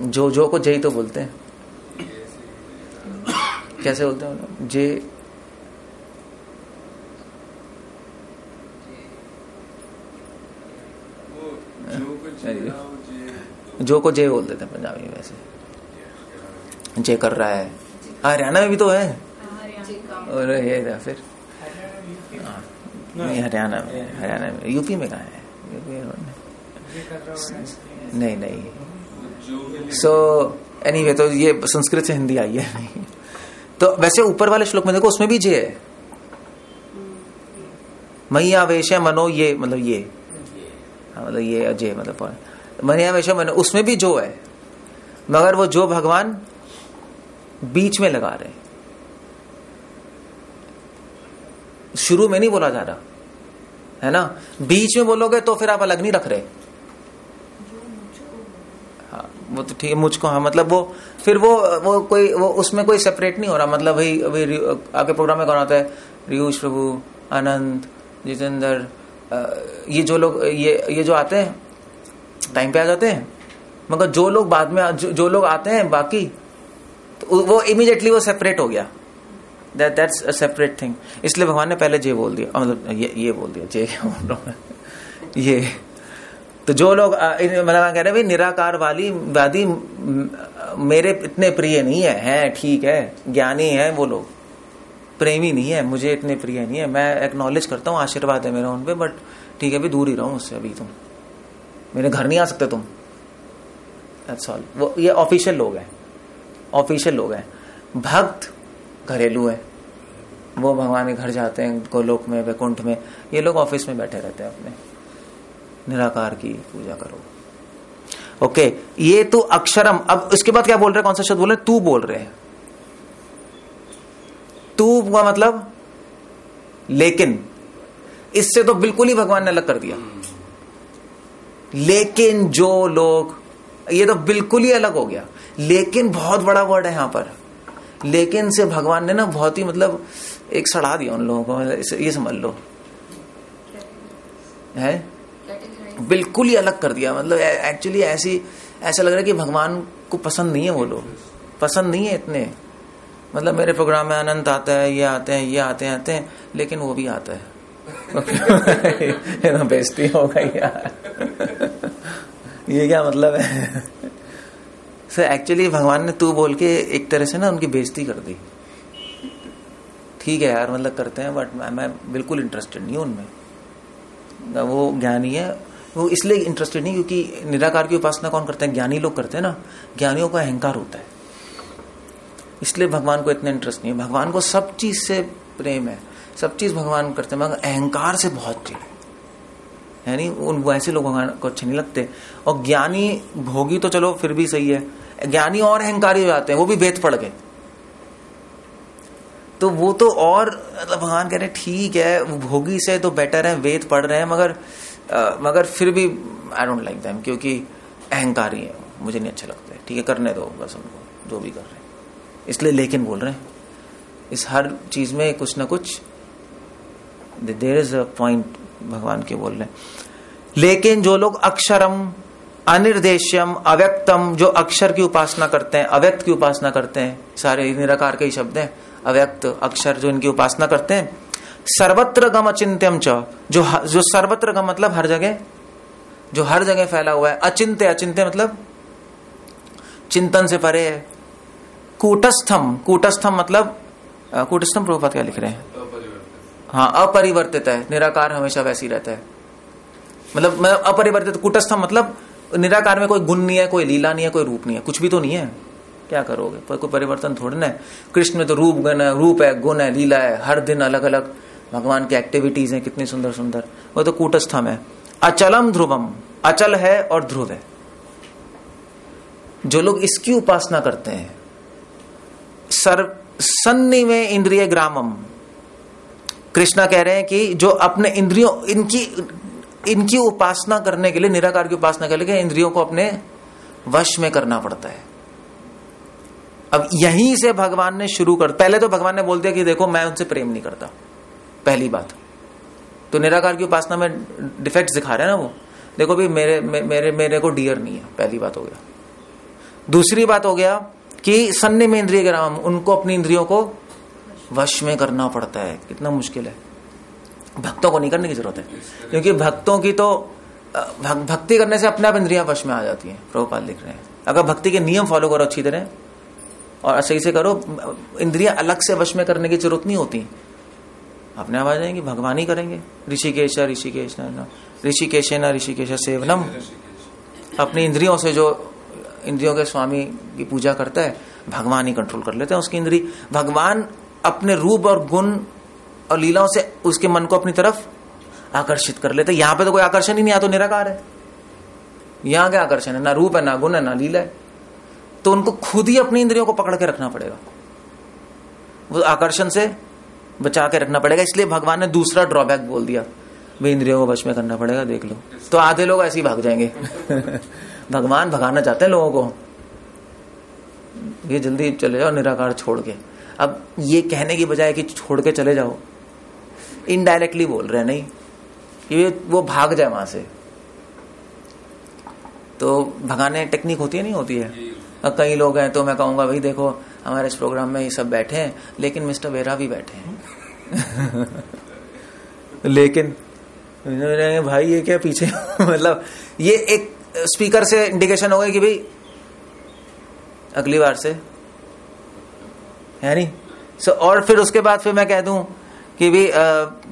जो को जे तो बोलते हैं, कैसे बोलते हैं जे? जो को जे बोल देते हैं पंजाबी में, वैसे जे कर रहा है। हरियाणा में भी तो है, और ये फिर नहीं, हरियाणा में, यूपी में कहाँ है? नहीं। सो एनीवे, तो ये संस्कृत से हिंदी आई है। नहीं तो वैसे ऊपर वाले श्लोक में देखो, उसमें भी जे है, मैया वेश मनो, ये मतलब ये, मतलब ये जे मतलब मैया वेश मनो, उसमें भी जो है, मगर वो जो भगवान बीच में लगा रहे, शुरू में नहीं बोला जा रहा है ना। बीच में बोलोगे तो फिर आप अलग नहीं रख रहे। हाँ, वो तो ठीक है, मुझको, हाँ, मतलब वो फिर वो कोई वो उसमें कोई सेपरेट नहीं हो रहा। मतलब भाई अभी आपके प्रोग्राम में कौन आता है? पीयूष प्रभु, आनंद, जितेंद्र, ये जो लोग ये जो आते हैं टाइम पे आ जाते हैं, मगर जो लोग बाद में जो लोग आते हैं बाकी, तो वो इमीडिएटली वो सेपरेट हो गया। That's a separate thing। इसलिए भगवान ने पहले जे बोल दिया, मतलब ये बोल दिया, जे क्या बोल रहा हूँ ये। तो जो लोग मतलब कह रहे हैं भाई निराकार वादी मेरे इतने प्रिय नहीं है, ठीक है, ज्ञानी है वो लोग, प्रेमी नहीं है, मुझे इतने प्रिय नहीं है। मैं एक्नॉलेज करता हूँ, आशीर्वाद है मेरा उन पे, बट ठीक है, अभी दूर ही रहो मुझसे, अभी तुम मेरे घर नहीं आ सकते तुम। That's all। वो ये ऑफिशियल लोग हैं। भक्त घरेलू है, वो भगवान के घर जाते हैं, गोलोक में, वैकुंठ में। ये लोग ऑफिस में बैठे रहते हैं अपने, निराकार की पूजा करो। ओके, ये तो अक्षरम। अब इसके बाद क्या बोल रहे हैं, कौन सा शब्द बोल रहे हैं? तू बोल रहे हैं। तू का मतलब लेकिन, इससे तो बिल्कुल ही भगवान ने अलग कर दिया। लेकिन जो लोग, ये तो बिल्कुल ही अलग हो गया। लेकिन बहुत बड़ा वर्ड है यहां पर। लेकिन से भगवान ने ना बहुत ही मतलब एक सड़ा दिया उन लोगों को, ये समझ लो, है बिल्कुल ही अलग कर दिया। मतलब एक्चुअली ऐसा लग रहा है कि भगवान को पसंद नहीं है, वो लोग पसंद नहीं है इतने। मतलब मेरे प्रोग्राम में अनंत आता है, ये आते हैं, लेकिन वो भी आता है। बेइज्जती हो गई यार, ये क्या मतलब है? सर एक्चुअली भगवान ने तू बोल के एक तरह से ना उनकी बेइज्जती कर दी। ठीक है यार, मतलब करते हैं, बट मैं बिल्कुल इंटरेस्टेड नहीं हूं उनमें। वो ज्ञानी है, वो इसलिए इंटरेस्टेड नहीं क्योंकि निराकार की उपासना कौन करते हैं? ज्ञानी लोग करते हैं ना। ज्ञानियों का अहंकार होता है, इसलिए भगवान को इतना इंटरेस्ट नहीं है। भगवान को सब चीज से प्रेम है, सब चीज भगवान करते हैं, मगर अहंकार से बहुत चिढ़ है नहीं। उन वैसे लोग भगवान को अच्छे नहीं लगते। और ज्ञानी भोगी तो चलो फिर भी सही है, ज्ञानी और अहंकारी हो जाते हैं, वो भी वेद पढ़ के, तो वो तो और मतलब भगवान कह रहे हैं ठीक है, वो भोगी से तो बेटर है, वेद पढ़ रहे हैं, मगर फिर भी आई डोंट लाइक देम, क्योंकि अहंकारी है, मुझे नहीं अच्छे लगते। ठीक है, करने दो बस उनको जो भी कर रहे हैं। इसलिए लेकिन बोल रहे हैं, इस हर चीज में कुछ ना कुछ देयर इज अ पॉइंट भगवान के बोल रहे हैं। लेकिन जो लोग अक्षरम, अनिर्देश्यम, अव्यक्तम, जो अक्षर की उपासना करते हैं, अव्यक्त की उपासना करते हैं, सारे निराकार के ही शब्द हैं, अव्यक्त अक्षर जो इनकी उपासना करते हैं, सर्वत्र गम अचिंत्यम च, जो सर्वत्र गम मतलब हर जगह, जो हर जगह फैला हुआ है, अचिंत्य, अचिंत्य मतलब चिंतन से परे है, कूटस्थम, कूटस्थम मतलब कूटस्थम प्रभुपाद क्या लिख रहे हैं? हाँ, अपरिवर्तित है, निराकार हमेशा वैसे ही रहता है, मतलब अपरिवर्तित। कूटस्थम मतलब निराकार में कोई गुण नहीं है, कोई लीला नहीं है, कोई रूप नहीं है, कुछ भी तो नहीं है, क्या करोगे? कोई परिवर्तन थोड़ी ना है। कृष्ण में तो रूप गुण है, रूप है, गुण है, लीला है, हर दिन अलग अलग भगवान की एक्टिविटीज हैं, कितनी सुंदर सुंदर, वो तो कूटस्थम है। अचलम ध्रुवम, अचल है और ध्रुव है। जो लोग इसकी उपासना करते हैं, सन्निवे इंद्रिय ग्रामम, कृष्णा कह रहे हैं कि जो अपने इंद्रियों, इनकी उपासना करने के लिए, निराकार की उपासना करने के लिए इंद्रियों को अपने वश में करना पड़ता है। अब यहीं से भगवान ने शुरू कर, पहले तो भगवान ने बोल दिया कि देखो मैं उनसे प्रेम नहीं करता, पहली बात तो निराकार की उपासना में डिफेक्ट्स दिखा रहे हैं ना वो, देखो भी मेरे को डियर नहीं है, पहली बात हो गया। दूसरी बात हो गया कि सन्नि में इंद्रिय ग्राम, उनको अपनी इंद्रियों को वश में करना पड़ता है, कितना मुश्किल है। भक्तों को नहीं करने की जरूरत है, क्योंकि भक्तों की तो भक्ति करने से अपने आप इंद्रियां वश में आ जाती हैं, प्रभुपाद लिख रहे हैं। अगर भक्ति के नियम फॉलो करो अच्छी तरह और सही से करो, इंद्रियां अलग से वश में करने की जरूरत नहीं होती, अपने आप आ जाएंगी, भगवान ही करेंगे। ऋषिकेश ऋषिकेश ऋषिकेशेन ऋषिकेश सेवनम, अपनी इंद्रियों से जो इंद्रियों के स्वामी की पूजा करता है, भगवान ही कंट्रोल कर लेते हैं उसकी इंद्री। भगवान अपने रूप और गुण और लीलाओं से उसके मन को अपनी तरफ आकर्षित कर लेते हैं। यहां पे तो कोई आकर्षण ही नहीं, तो निराकार है, यहां क्या आकर्षण है? ना रूप है, ना गुण है, ना लीला है। तो उनको खुद ही अपनी इंद्रियों को पकड़ के रखना पड़ेगा, वो आकर्षण से बचा के रखना पड़ेगा। इसलिए भगवान ने दूसरा ड्रॉबैक बोल दिया, वे इंद्रियों को वश में करना पड़ेगा। देख लो, तो आधे लोग ऐसे ही भाग जाएंगे भगवान भगाना चाहते हैं लोगों को, ये जल्दी चले जाओ निराकार छोड़ के। अब ये कहने की बजाय कि छोड़ के चले जाओ, इनडायरेक्टली बोल रहे हैं नहीं कि वो भाग जाए वहां से। तो भगाने टेक्निक होती है, नहीं होती है। अब कई लोग हैं तो मैं कहूंगा भाई देखो हमारे इस प्रोग्राम में ये सब बैठे हैं, लेकिन मिस्टर बेरा भी बैठे हैं लेकिन भाई ये क्या पीछे मतलब ये एक स्पीकर से इंडिकेशन हो गई कि भाई अगली बार से है नहीं। सो और फिर उसके बाद फिर मैं कह दूं कि भी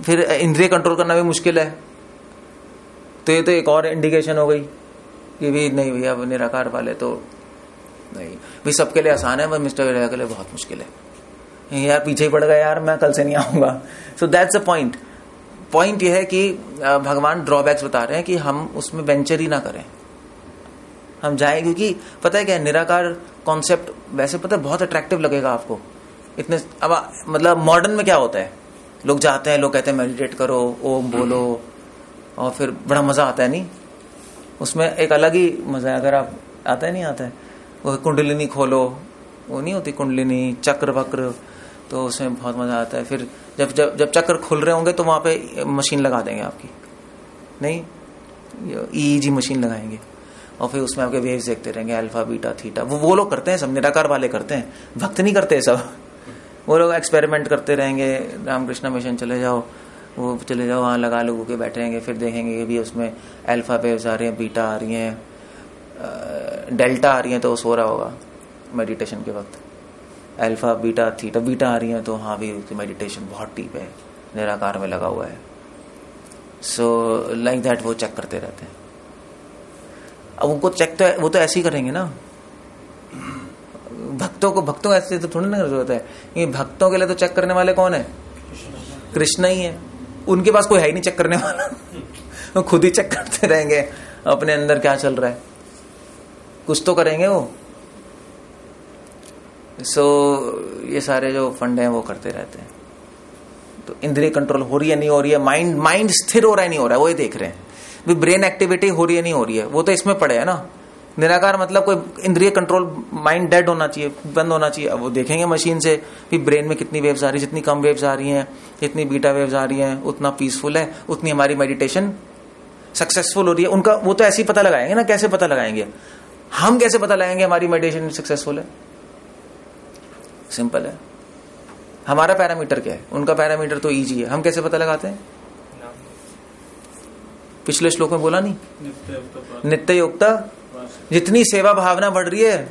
फिर इंद्रिय कंट्रोल करना भी मुश्किल है, तो ये तो एक और इंडिकेशन हो गई कि भी नहीं भैया निराकार वाले तो नहीं भाई, सबके लिए आसान है, पर मिस्टर वेरा के लिए बहुत मुश्किल है यार, पीछे ही पड़ गया यार, मैं कल से नहीं आऊंगा। So that's a point. Point यह है कि भगवान ड्रॉबैक्स बता रहे हैं कि हम उसमें वेंचर ही ना करें, हम जाएं, क्योंकि पता है क्या, निराकार कॉन्सेप्ट वैसे पता है बहुत अट्रैक्टिव लगेगा आपको इतने। अब मतलब मॉडर्न में क्या होता है, लोग जाते हैं, लोग कहते हैं मेडिटेट करो, ओम बोलो, और फिर बड़ा मजा आता है नहीं, उसमें एक अलग ही मजा है। अगर आप आता है नहीं आता है, वो कुंडलिनी खोलो, वो नहीं होती कुंडलिनी, चक्र वक्र, तो उसमें बहुत मजा आता है। फिर जब चक्र खुल रहे होंगे तो वहां पे मशीन लगा देंगे आपकी, नहीं ईईजी मशीन लगाएंगे, और फिर उसमें आपके वेव्स देखते रहेंगे, अल्फा बीटा थीटा। वो लोग करते हैं, सब निराकार वाले करते हैं, भक्त नहीं करते सब। वो लोग एक्सपेरिमेंट करते रहेंगे, रामकृष्ण मिशन चले जाओ, वो चले जाओ वहां लगा लोगों के बैठे रहेंगे, फिर देखेंगे कि भी उसमें अल्फा वेव्स आ रही हैं, बीटा आ रही हैं, डेल्टा आ रही हैं, तो वो सो रहा होगा मेडिटेशन के वक्त। अल्फा बीटा थीटा, बीटा आ रही है तो हाँ भी मेडिटेशन बहुत डीप है, निराकार में लगा हुआ है। सो लाइक दैट वो चेक करते रहते हैं। अब उनको चेक तो वो तो ऐसे ही करेंगे ना, भक्तों ऐसे तो थोड़ी ना जरूरत है, क्योंकि भक्तों के लिए तो चेक करने वाले कौन है? कृष्ण ही है। उनके पास कोई है ही नहीं चेक करने वाला, वो खुद ही चेक करते रहेंगे अपने अंदर क्या चल रहा है, कुछ तो करेंगे वो। ये सारे जो फंडे हैं वो करते रहते हैं। तो इंद्रिय कंट्रोल हो रही है नहीं हो रही है, माइंड स्थिर हो रहा है नहीं हो रहा है, वो ही देख रहे हैं। ब्रेन एक्टिविटी हो रही है नहीं हो रही है, वो तो इसमें पड़े है ना। निराकार मतलब कोई इंद्रिय कंट्रोल, माइंड डेड होना चाहिए, बंद होना चाहिए। अब वो देखेंगे मशीन से कि ब्रेन में कितनी वेव्स आ रही है, जितनी कम वेव्स आ रही हैं, जितनी बीटा वेव्स आ रही हैं उतना पीसफुल है, उतनी हमारी मेडिटेशन सक्सेसफुल हो रही है। उनका वो तो ऐसे ही पता लगाएंगे ना। कैसे पता लगाएंगे? हम कैसे पता लगाएंगे हमारी मेडिटेशन सक्सेसफुल है? सिंपल है। हमारा पैरामीटर क्या है? उनका पैरामीटर तो ईजी है। हम कैसे पता लगाते हैं? पिछले श्लोक में बोला नहीं, नित्य युक्ता। जितनी सेवा भावना बढ़ रही है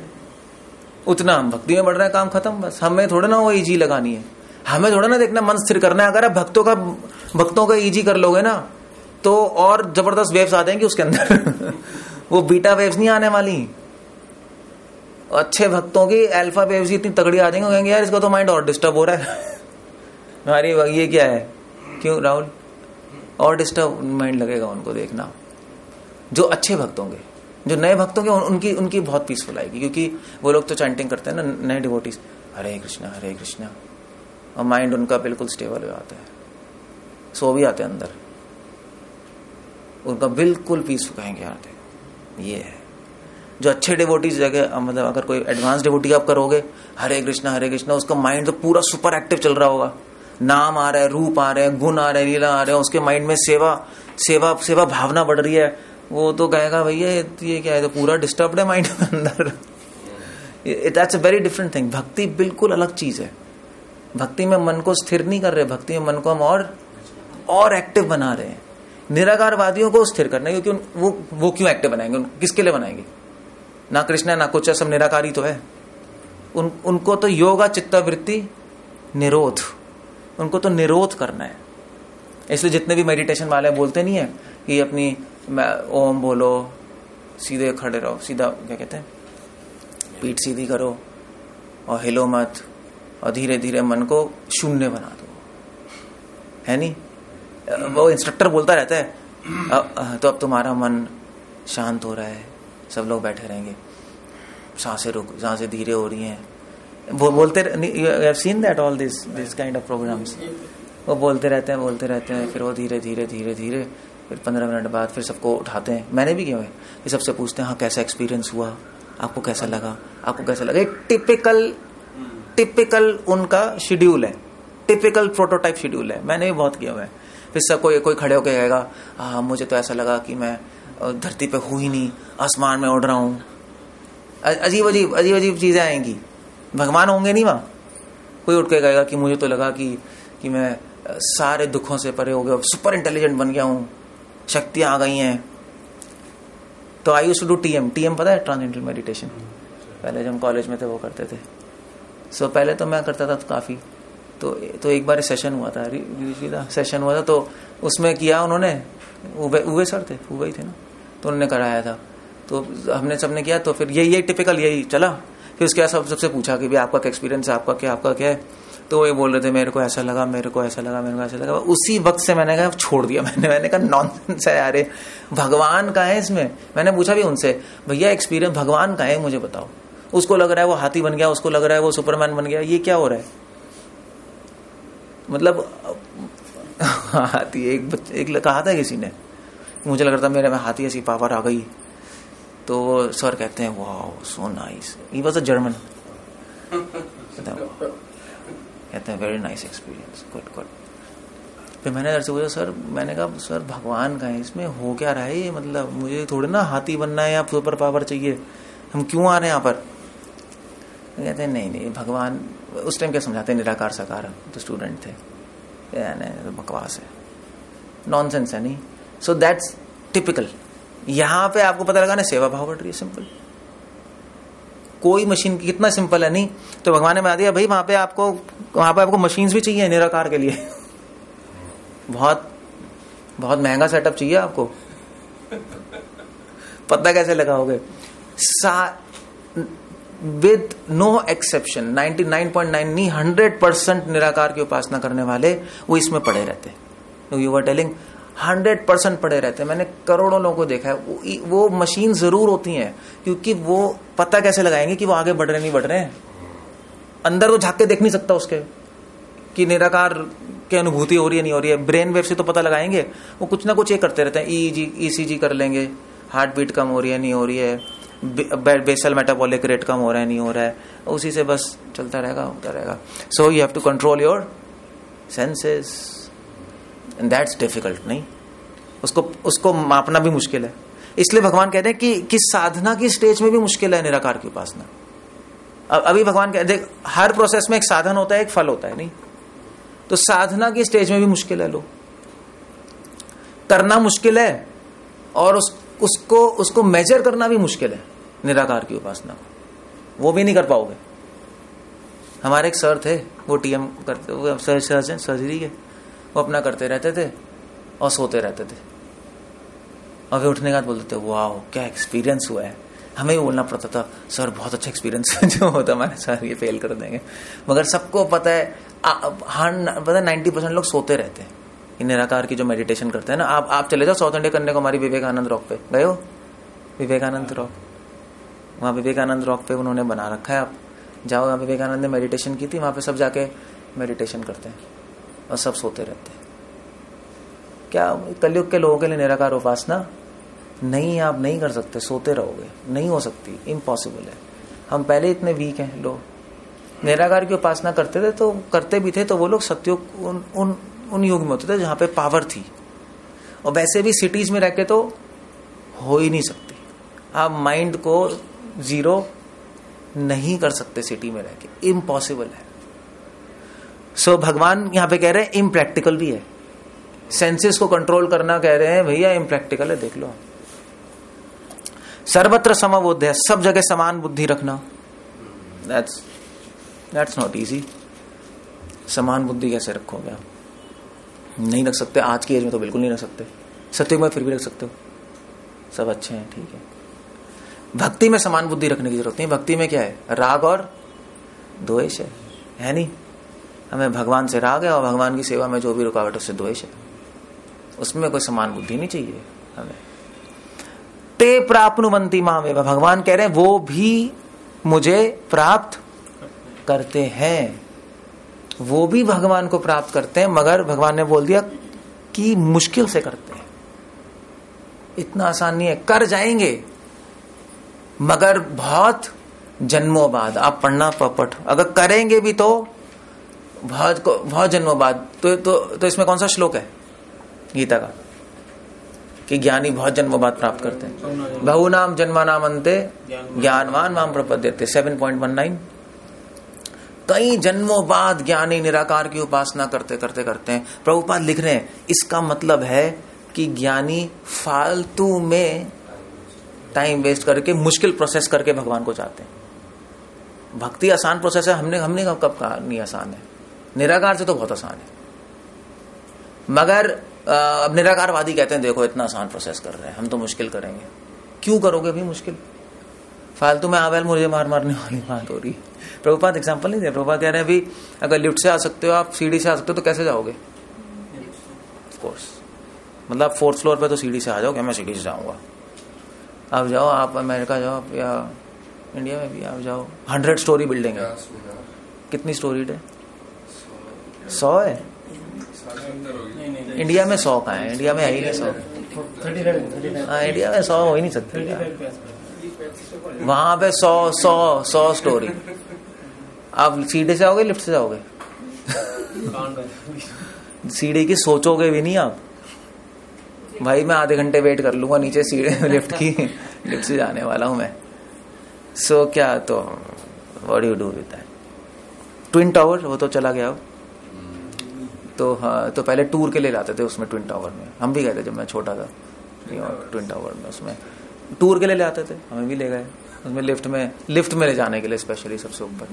उतना हम भक्ति में बढ़ रहे हैं, काम खत्म। बस हमें थोड़ा ना वो ईजी लगानी है, हमें थोड़ा ना देखना मन स्थिर करना है। अगर आप भक्तों का ईजी कर लोगे ना तो और जबरदस्त वेव्स आ जाएंगी उसके अंदर वो बीटा वेव्स नहीं आने वाली। अच्छे भक्तों की अल्फा वेव्स इतनी तगड़ी आ जाएंगे, कहेंगे यार इसका तो माइंड और डिस्टर्ब हो रहा है हमारी ये क्या है? क्यों राहुल? और डिस्टर्ब माइंड लगेगा उनको देखना। जो अच्छे भक्त होंगे, जो नए भक्त होंगे, उनकी बहुत पीसफुल आएगी, क्योंकि वो लोग तो चैंटिंग करते हैं ना, नए डिवोटीज, हरे कृष्णा, और माइंड उनका बिल्कुल स्टेबल हो जाता है, सो भी आते हैं अंदर, उनका बिल्कुल पीसफुल कहेंगे आते। ये है जो अच्छे डिवोटीज जगह, मतलब अगर कोई एडवांस डिवोटी आप करोगे हरे कृष्णा, उसका माइंड तो पूरा सुपर एक्टिव चल रहा होगा, नाम आ रहा है, रूप आ रहे हैं, गुण आ रहे हैं, लीला आ रहे हैं, उसके माइंड में सेवा भावना बढ़ रही है। वो तो कहेगा भैया ये क्या है, तो पूरा डिस्टर्ब्ड है माइंड के अंदर। That's a very different thing. भक्ति बिल्कुल अलग चीज है। भक्ति में मन को स्थिर नहीं कर रहे, भक्ति में मन को हम और एक्टिव बना रहे हैं। निराकारवादियों को स्थिर करना है, क्योंकि वो क्यों एक्टिव बनाएंगे? किसके लिए बनाएंगे? ना कृष्ण है ना कुछ है, सब निराकारी तो है। उनको तो योगा चित्तवृत्ति निरोध, उनको तो निरोध करना है। इसलिए जितने भी मेडिटेशन वाले बोलते नहीं है कि अपनी ओम बोलो, सीधे खड़े रहो, सीधा क्या कहते हैं, पीठ सीधी करो और हिलो मत, और धीरे धीरे मन को शून्य बना दो, है नहीं? वो इंस्ट्रक्टर बोलता रहता है तो अब तुम्हारा मन शांत हो रहा है, सब लोग बैठे रहेंगे, सांसें धीरे हो रही हैं। वो बोलते, you have seen that all this kind of programmes. वो बोलते रहते हैं, फिर वो धीरे धीरे फिर 15 मिनट बाद फिर सबको उठाते हैं। मैंने भी किया है, ये सबसे पूछते हैं हाँ कैसा एक्सपीरियंस हुआ, आपको कैसा लगा, एक टिपिकल उनका शेड्यूल है, टिपिकल प्रोटोटाइप शेड्यूल है। मैंने भी बहुत किया हुआ है। फिर सब कोई खड़े होकर कहेगा हाँ मुझे तो ऐसा लगा कि मैं धरती पे हूं ही नहीं, आसमान में उड़ रहा हूं। अजीब अजीब चीजें आएंगी। भगवान होंगे नहीं वहां। कोई उठ के कहेगा कि मुझे तो लगा कि मैं सारे दुखों से परे हो गया, सुपर इंटेलिजेंट बन गया हूं, शक्तियां आ गई हैं। तो I used to do TM पता है, ट्रांसेंडेंटल मेडिटेशन। पहले जब हम कॉलेज में थे वो करते थे। सो पहले तो मैं करता था काफी। तो एक बार सेशन हुआ था, सेशन हुआ था, तो उसमें किया उन्होंने, उवे सर थे, उवे ही थे ना, तो उन्होंने कराया था। तो हमने सबने किया, तो फिर यही टिपिकल यही चला। फिर उसके बाद सबसे पूछा कि भाई आपका क्या एक्सपीरियंस है, आपका क्या है? तो ये बोल रहे थे मेरे को ऐसा लगा। उसी वक्त से मैंने कहा छोड़ दिया। मैंने कहा नॉनसेंस है यार, भगवान का है इसमें। मैंने पूछा भी उनसे, भैया एक्सपीरियंस भगवान का है मुझे बताओ। उसको लग रहा है वो हाथी बन गया, उसको लग रहा है वो सुपरमैन बन गया, ये क्या हो रहा है? मतलब हाथी एक कहा था किसी ने, मुझे लग रहा था मेरे में हाथी ऐसी पावर आ गई। तो सर कहते हैं wow so nice, he was a German. कहते हैं वेरी नाइस एक्सपीरियंस, गुड। फिर मैंने सर से पूछा, सर मैंने कहा सर भगवान का है, इसमें हो क्या रहा है ये? मतलब मुझे थोड़ी ना हाथी बनना है या सुपर पावर चाहिए, हम क्यों आ रहे हैं यहाँ पर? कहते हैं नहीं भगवान। उस टाइम क्या समझाते हैं, निराकार साकार, तो स्टूडेंट थे, नहीं बकवास है, नॉनसेंस है नहीं। So that's typical. यहां पे आपको पता लगा ना, सेवा भाव बढ़ रही है, सिंपल। कोई मशीन की कितना सिंपल है नहीं, तो भगवान ने बता दिया भाई वहां पे आपको मशीन्स भी चाहिए निराकार के लिए। बहुत बहुत महंगा सेटअप चाहिए आपको, पता कैसे लगाओगे? विद नो एक्सेप्शन 99.9 नहीं 100% निराकार की उपासना करने वाले वो इसमें पड़े रहते हैं। यू वर टेलिंग 100% पड़े रहते हैं। मैंने करोड़ों लोगों को देखा है। वो मशीन जरूर होती हैं, क्योंकि वो पता कैसे लगाएंगे कि वो आगे बढ़ रहे नहीं बढ़ रहे हैं। अंदर वो झांक के देख नहीं सकता उसके कि निराकार की अनुभूति हो रही है नहीं हो रही है। ब्रेन वेव से तो पता लगाएंगे। वो कुछ ना कुछ ये करते रहते हैं। ECG कर लेंगे, हार्ट बीट कम हो रही है नहीं हो रही है, बेसल मेटाबॉलिक रेट कम हो रहा है नहीं हो रहा है, उसी से बस चलता रहेगा होता रहेगा। So you have to control your senses and that's difficult. नहीं, उसको मापना भी मुश्किल है। इसलिए भगवान कहते हैं कि साधना की स्टेज में भी मुश्किल है निराकार की उपासना। अभी भगवान कहते हैं हर प्रोसेस में एक साधन होता है, एक फल होता है। नहीं तो साधना की स्टेज में भी मुश्किल है, लो करना मुश्किल है, और उसको मेजर करना भी मुश्किल है निराकार की उपासना को। वो भी नहीं कर पाओगे। हमारे एक सर थे, वो TM करते, वो सर्जरी के, वो अपना करते रहते थे और सोते रहते थे, और वे उठने के बाद बोलते थे वाह क्या एक्सपीरियंस हुआ है। हमें भी बोलना पड़ता था सर बहुत अच्छा एक्सपीरियंस जो होता हमारे सर ये फेल कर देंगे। मगर सबको पता है 90% लोग सोते रहते हैं। निराकार की जो मेडिटेशन करते हैं ना, आप चले जाओ साउथ इंडिया करने को, हमारी विवेकानंद रॉक पे गए हो? विवेकानंद रॉक, वहां विवेकानंद रॉक पे उन्होंने बना रखा है। आप जाओ, वहां विवेकानंद ने मेडिटेशन की थी, वहां पे सब जाके मेडिटेशन करते हैं और सब सोते रहते हैं। क्या कलयुग के लोगों के लिए निराकार उपासना नहीं, आप नहीं कर सकते, सोते रहोगे, नहीं हो सकती, इम्पॉसिबल है। हम पहले इतने वीक हैं लोग। निराकार की उपासना करते थे तो करते भी थे तो वो लोग सत्युग उन युग में होते थे जहां पे पावर थी, और वैसे भी सिटीज में रह के तो हो ही नहीं सकती। आप माइंड को जीरो नहीं कर सकते सिटी में रह के, इम्पॉसिबल है। सो भगवान यहां पे कह रहे हैं इम्प्रैक्टिकल भी है। सेंसेस को कंट्रोल करना कह रहे हैं भैया इम्प्रैक्टिकल है। देख लो, सर्वत्र समबुद्धि है, सब जगह समान बुद्धि रखना, दैट्स नॉट इजी। समान बुद्धि कैसे रखोगे आप? नहीं रख सकते। आज की एज में तो बिल्कुल नहीं रख सकते। सत्युग में फिर भी रख सकते हो, सब अच्छे हैं, ठीक है। भक्ति में समान बुद्धि रखने की जरूरत नहीं। भक्ति में क्या है? राग और द्वेष है नहीं। हमें भगवान से राग है और भगवान की सेवा में जो भी रुकावट उससे द्वेष है, उसमें कोई समान बुद्धि नहीं चाहिए हमें। ते प्राप्नुवन्ति मामेव, भगवान कह रहे हैं वो भी मुझे प्राप्त करते हैं, वो भी भगवान को प्राप्त करते हैं, मगर भगवान ने बोल दिया कि मुश्किल से करते हैं। इतना आसान नहीं है। कर जाएंगे मगर बहुत जन्मों बाद। आप पढ़ना पढ़, अगर करेंगे भी तो बहुत जन्मों बाद। तो इसमें कौन सा श्लोक है गीता का कि ज्ञानी बहुत जन्मों बाद प्राप्त करते हैं? बहुनाम जन्मानाम अन्ते ज्ञानवान माम प्रपद्यते 7.19। कई जन्मों बाद ज्ञानी निराकार की उपासना करते हैं। प्रभुपाद लिख रहे हैं इसका मतलब है कि ज्ञानी फालतू में टाइम वेस्ट करके मुश्किल प्रोसेस करके भगवान को चाहते हैं। भक्ति आसान प्रोसेस है। हमने कब कहा नहीं आसान है? निराकार से तो बहुत आसान है। मगर अब निराकारवादी कहते हैं देखो इतना आसान प्रोसेस कर रहे हैं, हम तो मुश्किल करेंगे। क्यों करोगे भी मुश्किल? फालतू में आवेल मुझे मारने वाली बात हो रही। प्रभुपाद एग्जांपल नहीं दे। प्रभुपाद कह रहे हैं अभी अगर लिफ्ट से आ सकते हो, आप सीढ़ी से आ सकते हो, तो कैसे जाओगे? ऑफ कोर्स, मतलब 4th फ्लोर पे तो सीढ़ी से आ जाओगे। मैं सीढ़ी से जाऊंगा। आप जाओ, आप अमेरिका जाओ या इंडिया में भी आप जाओ, 100 स्टोरी बिल्डिंग है। कितनी स्टोरीड है? 100 है। इंडिया में 100 कहाँ है? इंडिया में है ही नहीं 100। इंडिया में 100 हो ही नहीं सकती। वहां पे 100 स्टोरी। आप सीढ़ी से आओगे लिफ्ट से जाओगे? सीढ़ी की सोचोगे भी नहीं आप। भाई मैं आधे घंटे वेट कर लूंगा नीचे सीढ़ी लिफ्ट की, लिफ्ट से जाने वाला हूं मैं। सो क्या तो what you do with that? Twin tower वो तो चला गया। तो हाँ, तो पहले टूर के लिए लाते थे उसमें, ट्विन टावर में। हम भी गए थे जब मैं छोटा था ट्विन टावर में, उसमें टूर के लिए ले आते थे, हमें भी ले गए उसमें। लिफ्ट में ले जाने के लिए स्पेशली सबसे ऊपर।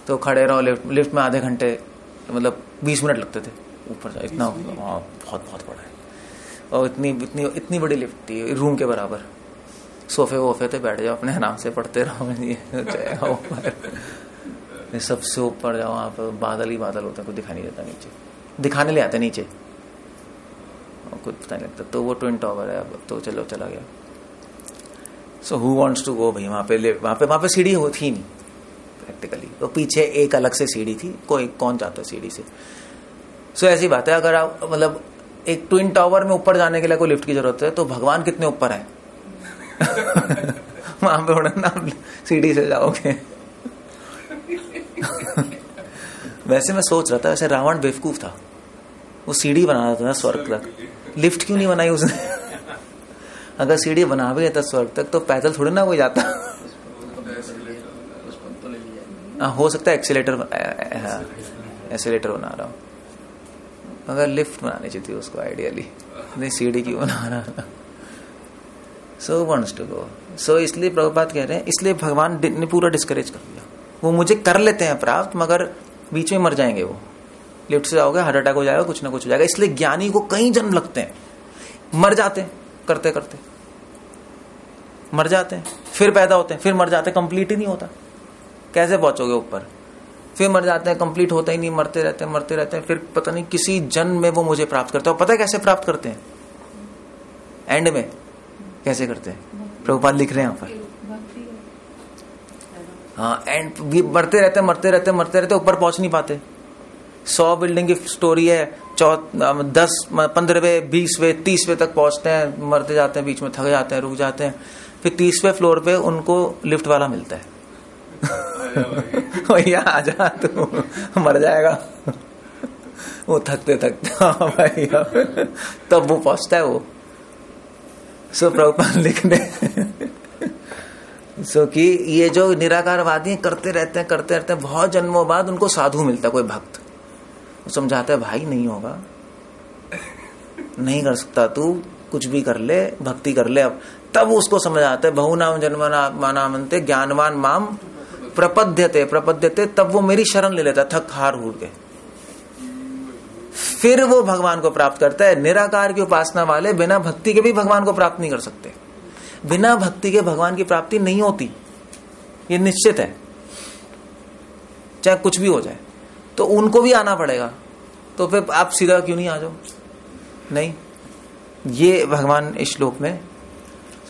तो खड़े रहो लिफ्ट में आधे घंटे, मतलब 20 मिनट लगते थे ऊपर जाए। इतना बहुत बड़ा है, और इतनी बड़ी लिफ्ट थी रूम के बराबर। सोफे वोफे पे बैठ जाओ, अपने आराम से पढ़ते रहो। ये सबसे ऊपर जाओ, वहां पर बादल ही बादल होता है, कुछ दिखाई नहीं देता नीचे, दिखाने ले आते नीचे, कुछ पता नहीं लगता। तो वो ट्विन टावर है, अब तो चलो चला गया। So who wants to go भाई, वहां पे सीढ़ी होती ही नहीं प्रैक्टिकली, तो पीछे एक अलग से सीढ़ी थी, कोई कौन जाता है सीढ़ी से। सो ऐसी बात है, अगर आप मतलब एक ट्विन टावर में ऊपर जाने के लिए कोई लिफ्ट की जरूरत है, तो भगवान कितने ऊपर है। वहां पे उड़ना, सीढ़ी से जाओगे। वैसे मैं सोच रहा था, वैसे रावण बेवकूफ था, वो सीढ़ी बना रहा था स्वर्ग तक, लिफ्ट क्यों नहीं बनाई उसने। अगर सीढ़ी बना भी था स्वर्ग तक, तो पैदल थोड़ी ना कोई जाता। हो सकता है एक्सीलेटर बना रहा हूं, अगर लिफ्ट बनानी चाहिए थी उसको आइडियली, नहीं सीढ़ी क्यों बना रहा। सो वांट्स टू गो। सो इसलिए प्रभुपाद कह रहे हैं, इसलिए भगवान ने पूरा डिस्करेज कर दिया। वो मुझे कर लेते हैं प्राप्त, मगर बीच में मर जाएंगे। वो लिफ्ट से जाओगे, हार्ट अटैक हो जाएगा, कुछ ना कुछ हो जाएगा। इसलिए ज्ञानी को कई जन्म लगते हैं, मर जाते हैं करते करते, मर जाते हैं, फिर पैदा होते हैं, फिर मर जाते हैं, कंप्लीट ही नहीं होता। कैसे पहुंचोगे ऊपर, फिर मर जाते हैं, कंप्लीट होता ही नहीं, मरते रहते हैं, फिर पता नहीं किसी जन्म में वो मुझे प्राप्त करते हैं। पता है कैसे प्राप्त करते हैं, एंड में कैसे करते हैं, प्रभुपाद लिख रहे हैं यहाँ पर। हाँ, एंड मरते रहते, ऊपर पहुंच नहीं पाते। 100 बिल्डिंग की स्टोरी है, 10, 15वें, 20वें, 30वें तक पहुंचते हैं, मरते जाते हैं, बीच में थक जाते हैं, रुक जाते हैं, फिर 30वें फ्लोर पे उनको लिफ्ट वाला मिलता है। भैया आजा, तू मर जाएगा। वो थकते हाँ भैया, तब वो पहुंचता है वो। सो प्रभुपाद लिख दे सो कि ये जो निराकारवादी करते रहते हैं, बहुत जन्मों बाद उनको साधु मिलता है, कोई भक्त, वो समझाता है भाई नहीं होगा, नहीं कर सकता तू, कुछ भी कर ले, भक्ति कर ले। अब तब उसको समझ आता है, बहु नाम जन्मानामन्ते ज्ञानवान माम प्रपद्यते, तब वो मेरी शरण ले लेता, थक हार हूर के, फिर वो भगवान को प्राप्त करता है। निराकार की उपासना वाले बिना भक्ति के भी भगवान को प्राप्त नहीं कर सकते, बिना भक्ति के भगवान की प्राप्ति नहीं होती, ये निश्चित है, चाहे कुछ भी हो जाए। तो उनको भी आना पड़ेगा, तो फिर आप सीधा क्यों नहीं आ जाओ। नहीं, ये भगवान इस श्लोक में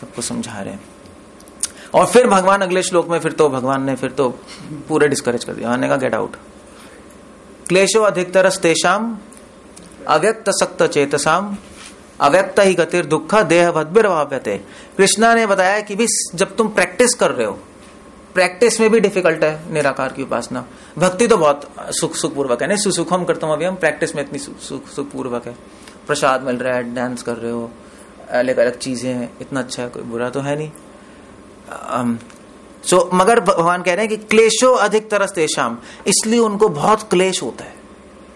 सबको समझा रहे हैं। और फिर भगवान अगले श्लोक में, फिर तो भगवान ने फिर तो पूरे डिस्करेज कर दिया, आने का गेट आउट। क्लेशो अधिकतरस्तेषाम अव्यक्त सक्त चेतसाम अव्यक्त ही गतिर दुख देह भद्भिर्भाव्यते। कृष्णा ने बताया कि भी जब तुम प्रैक्टिस कर रहे हो, प्रैक्टिस में भी डिफिकल्ट है निराकार की उपासना। भक्ति तो बहुत सुखपूर्वक है, नहीं सुखम करतम अभी, हम प्रैक्टिस में इतनी सुखपूर्वक है, प्रसाद मिल रहा है, डांस कर रहे हो, अलग अलग चीजें हैं, इतना अच्छा है, कोई बुरा तो है नहीं। मगर भगवान कह रहे हैं कि क्लेशो अधिक तरस्तेषाम, इसलिए उनको बहुत क्लेश होता है,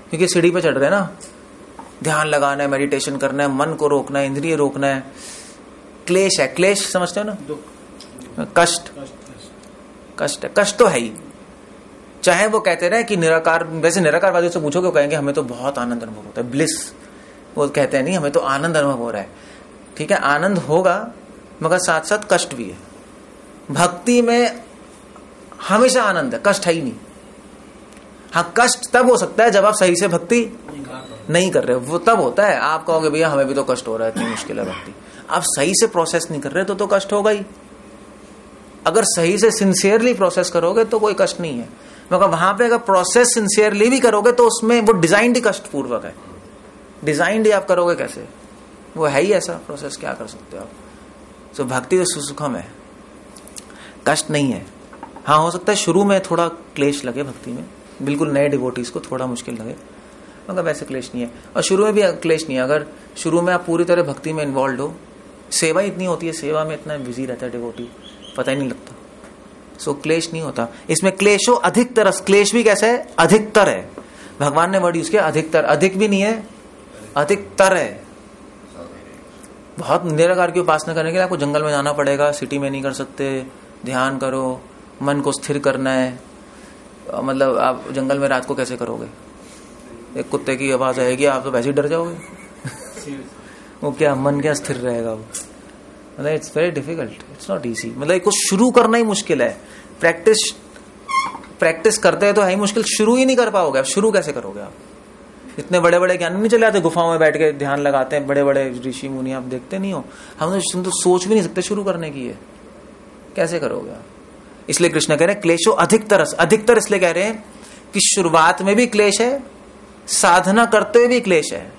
क्योंकि सीढ़ी पे चढ़ रहे हैं ना, ध्यान लगाना है, मेडिटेशन करना है, मन को रोकना है, इंद्रिय रोकना है, क्लेश है। क्लेश समझते हो ना, कष्ट तो है ही। चाहे वो कहते रहे कि निराकार, वैसे निराकारवादियों से पूछोगे वो कहेंगे हमें तो बहुत आनंद अनुभव होता है, ब्लिस, वो कहते हैं नहीं हमें तो आनंद अनुभव हो रहा है। ठीक है, आनंद होगा, मगर साथ साथ कष्ट भी है। भक्ति में हमेशा आनंद है, कष्ट है ही नहीं। हाँ, कष्ट तब हो सकता है जब आप सही से भक्ति नहीं कर रहे हो, वो तब होता है। आप कहोगे भैया हमें भी तो कष्ट हो रहा है, इतनी मुश्किल है भक्ति, आप सही से प्रोसेस नहीं कर रहे तो कष्ट होगा ही। अगर सही से सिंसियरली प्रोसेस करोगे तो कोई कष्ट नहीं है, मगर वहां पे अगर प्रोसेस सिंसियरली भी करोगे तो उसमें वो डिजाइंड ही कष्ट पूर्वक है। डिजाइंड ही आप करोगे कैसे, वो है ही ऐसा प्रोसेस, क्या कर सकते हो आप। सो भक्ति तो सुसुखम है, कष्ट नहीं है। हाँ, हो सकता है शुरू में थोड़ा क्लेश लगे भक्ति में, बिल्कुल नए डिवोटीज को थोड़ा मुश्किल लगे, मगर वैसे क्लेश नहीं है। और शुरू में भी क्लेश नहीं है, अगर शुरू में आप पूरी तरह भक्ति में इन्वॉल्व हो, सेवा इतनी होती है, सेवा में इतना बिजी रहता है डिवोटी, पता ही नहीं लगता, सो क्लेश नहीं होता। इसमें क्लेशो अधिकतर, क्लेश भी कैसे है, अधिकतर है। भगवान ने वर्ड यूज किया अधिकतर, अधिक भी नहीं है, अधिकतर है। बहुत निराकार की उपासना करने के लिए आपको जंगल में जाना पड़ेगा, सिटी में नहीं कर सकते। ध्यान करो, मन को स्थिर करना है, मतलब आप जंगल में रात को कैसे करोगे, एक कुत्ते की आवाज आएगी, आप तो वैसे ही डर जाओगे। वो क्या मन क्या स्थिर रहेगा वो, मतलब it's very difficult, it's not easy. मतलब इसको शुरू करना ही मुश्किल है। प्रैक्टिस करते हैं तो है ही मुश्किल, शुरू ही नहीं कर पाओगे आप। शुरू कैसे करोगे आप? इतने बड़े बड़े ज्ञान नहीं चले आते, गुफाओं में बैठ के ध्यान लगाते हैं बड़े बड़े ऋषि मुनि, आप देखते नहीं हो। हम तो सोच भी नहीं सकते शुरू करने की, है कैसे करोगे आप? इसलिए कृष्ण कह रहे हैं क्लेशो अधिकतर। अधिकतर इसलिए कह रहे हैं कि शुरुआत में भी क्लेश है, साधना करते हुए भी क्लेश है।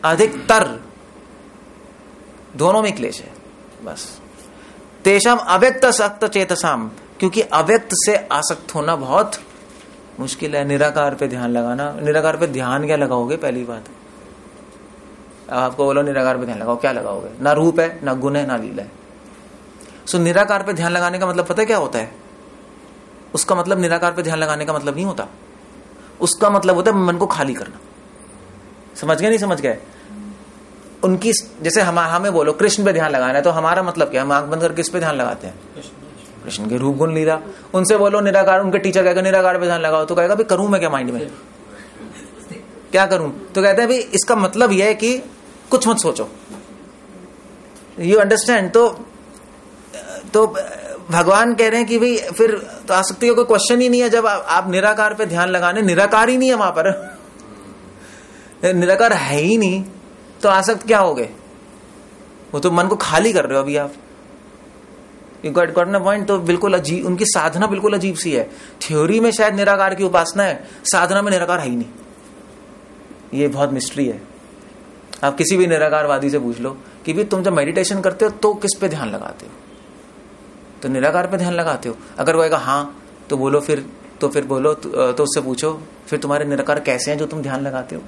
अधिकतर दोनों में क्लेश है बस। तेषाम अव्यक्त सक्त चेतसाम, क्योंकि अव्यक्त से आसक्त होना बहुत मुश्किल है। निराकार पे ध्यान लगाना, निराकार पे ध्यान क्या लगाओगे? पहली बात आपको बोलो निराकार पे ध्यान लगाओ, क्या लगाओगे? ना रूप है, ना गुण है, ना लीला है। सो निराकार पे ध्यान लगाने का मतलब पता है क्या होता है? उसका मतलब निराकार पे ध्यान लगाने का मतलब नहीं होता, उसका मतलब होता है मन को खाली करना। समझ गए? नहीं समझ गए? उनकी जैसे हमें बोलो कृष्ण पे ध्यान लगाना है, तो हमारा मतलब क्या है? हम आंख बंद करके किस पे ध्यान लगाते हैं? कृष्ण के रूप गुण लीला। उनसे बोलो निराकार, उनके टीचर कहेगा निराकार पे ध्यान लगाओ, तो कहेगा भाई करूं मैं क्या? माइंड में क्या करूं? तो कहते हैं भाई इसका मतलब यह है कि कुछ मत सोचो। You understand? तो भगवान कह रहे हैं कि भाई फिर तो आसक्ति का कोई क्वेश्चन ही नहीं है। जब आप निराकार पे ध्यान लगाने, निराकार ही नहीं है वहां पर, निराकार है ही नहीं, तो आसक्त क्या हो गए? वो तो मन को खाली कर रहे हो अभी आप। यू गॉट ना पॉइंट? तो बिल्कुल अजीब, उनकी साधना बिल्कुल अजीब सी है। थ्योरी में शायद निराकार की उपासना है, साधना में निराकार है ही नहीं। ये बहुत मिस्ट्री है। आप किसी भी निराकारवादी से पूछ लो कि भी तुम जब मेडिटेशन करते हो तो किस पे ध्यान लगाते हो? तो निराकार पे ध्यान लगाते हो। अगर वो कहेगा हाँ, तो बोलो फिर बोलो तो उससे पूछो फिर तुम्हारे निराकार कैसे हैं जो तुम ध्यान लगाते हो?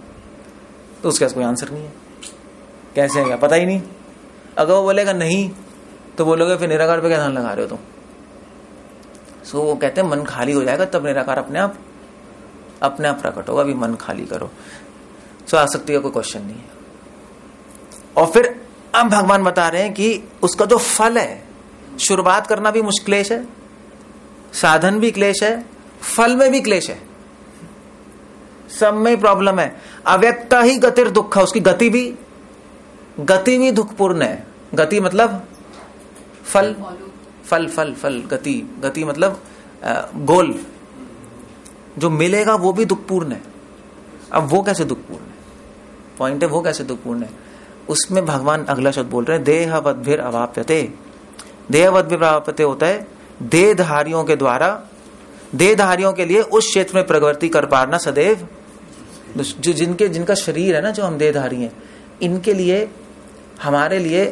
तो उसके पास कोई आंसर नहीं है। कैसे है क्या पता ही नहीं। अगर वो बोलेगा नहीं, तो बोलोगे फिर निराकार पे क्या ध्यान लगा रहे हो तुम? सो वो कहते हैं मन खाली हो जाएगा तब निराकार अपने आप प्रकट होगा। अभी मन खाली करो। सो आसक्ति का कोई क्वेश्चन नहीं है। और फिर अब भगवान बता रहे हैं कि उसका जो फल है, शुरुआत करना भी मुश्किल है, साधन भी क्लेश है, फल में भी क्लेश है, सब में प्रॉब्लम है। अव्यक्ता ही गतिर दुख, उसकी गति भी दुखपूर्ण है। गति मतलब फल, गति मतलब गोल जो मिलेगा वो भी दुखपूर्ण है। अब वो कैसे दुखपूर्ण है? पॉइंट है वो कैसे दुखपूर्ण है। उसमें भगवान अगला शब्द बोल रहे हैं, देहवद्भिर अवाप्यते। देहवद्भिर अवाप्यते होता है देहधारियों के द्वारा, देहधारियों के लिए उस क्षेत्र में प्रवृत्ति कर पाना सदैव। जो जिनका शरीर है ना, जो हम देहधारी हैं, इनके लिए, हमारे लिए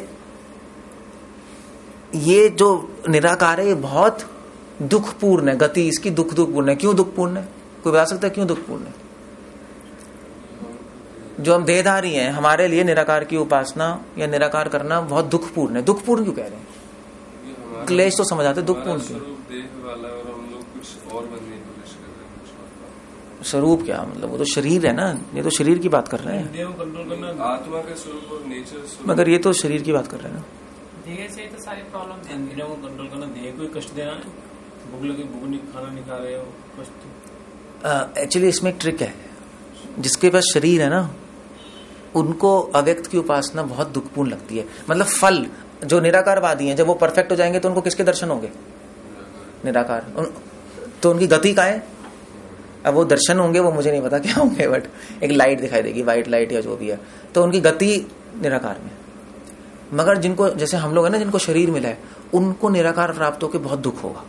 ये जो निराकार है ये बहुत दुखपूर्ण है। गति इसकी दुखपूर्ण है। क्यों दुखपूर्ण है? कोई बता सकता है क्यों दुखपूर्ण है? जो हम देहधारी हैं, हमारे लिए निराकार की उपासना या निराकार करना बहुत दुखपूर्ण है। दुखपूर्ण क्यों कह रहे हैं? क्लेश तो समझ आते, दुखपूर्ण क्यों? स्वरूप क्या मतलब? वो तो शरीर है ना, ये तो शरीर की बात कर रहे हैं। देह को कंट्रोल करना आत्मा का स्वरूप और नेचर, मगर ये तो शरीर की बात कर रहे हैं ना। देह से तो सारी प्रॉब्लम, इंद्रियों को कंट्रोल करना, देह को कष्ट देना, भूख लगी भूख नहीं, खाना नहीं खा रहे हो, कष्ट। एक्चुअली इसमें एक ट्रिक है। जिसके पास शरीर है ना, उनको अव्यक्त की उपासना बहुत दुखपूर्ण लगती है। मतलब फल, जो निराकारवादी हैं, जब वो परफेक्ट हो जाएंगे तो उनको किसके दर्शन होंगे? निराकार। तो उनकी गति का है। अब वो दर्शन होंगे, वो मुझे नहीं पता क्या होंगे, बट एक लाइट दिखाई देगी, व्हाइट लाइट या जो भी है, तो उनकी गति निराकार में। मगर जिनको, जैसे हम लोग है ना, जिनको शरीर मिला है, उनको निराकार प्राप्त होकर बहुत दुख होगा,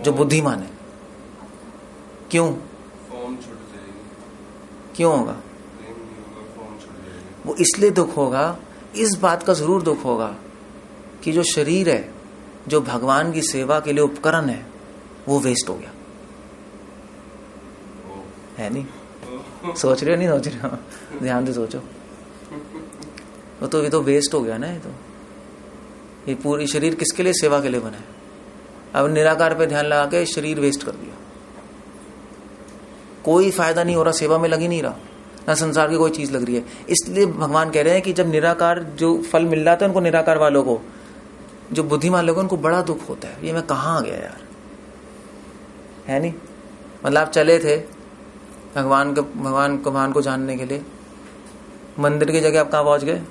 जो बुद्धिमान है। क्यों? क्यों होगा? वो इसलिए दुख होगा, इस बात का जरूर दुख होगा कि जो शरीर है, जो भगवान की सेवा के लिए उपकरण है, वो वेस्ट हो गया है। नहीं सोच रहे हो? नहीं सोच रहे हो? ध्यान से सोचो। ये तो वेस्ट हो गया ना। ये पूरी शरीर किसके लिए? सेवा के लिए बना है। अब निराकार पे ध्यान लगा के शरीर वेस्ट कर दिया, कोई फायदा नहीं हो रहा, सेवा में लग ही नहीं रहा, ना संसार की कोई चीज लग रही है। इसलिए भगवान कह रहे हैं कि जब निराकार जो फल मिल रहा था उनको, निराकार वालों को, जो बुद्धिमान लोगों, उनको बड़ा दुख होता है। ये मैं कहाँ आ गया यार, है नहीं? मतलब आप चले थे भगवान को जानने के लिए, मंदिर की जगह आप कहाँ पहुंच गए?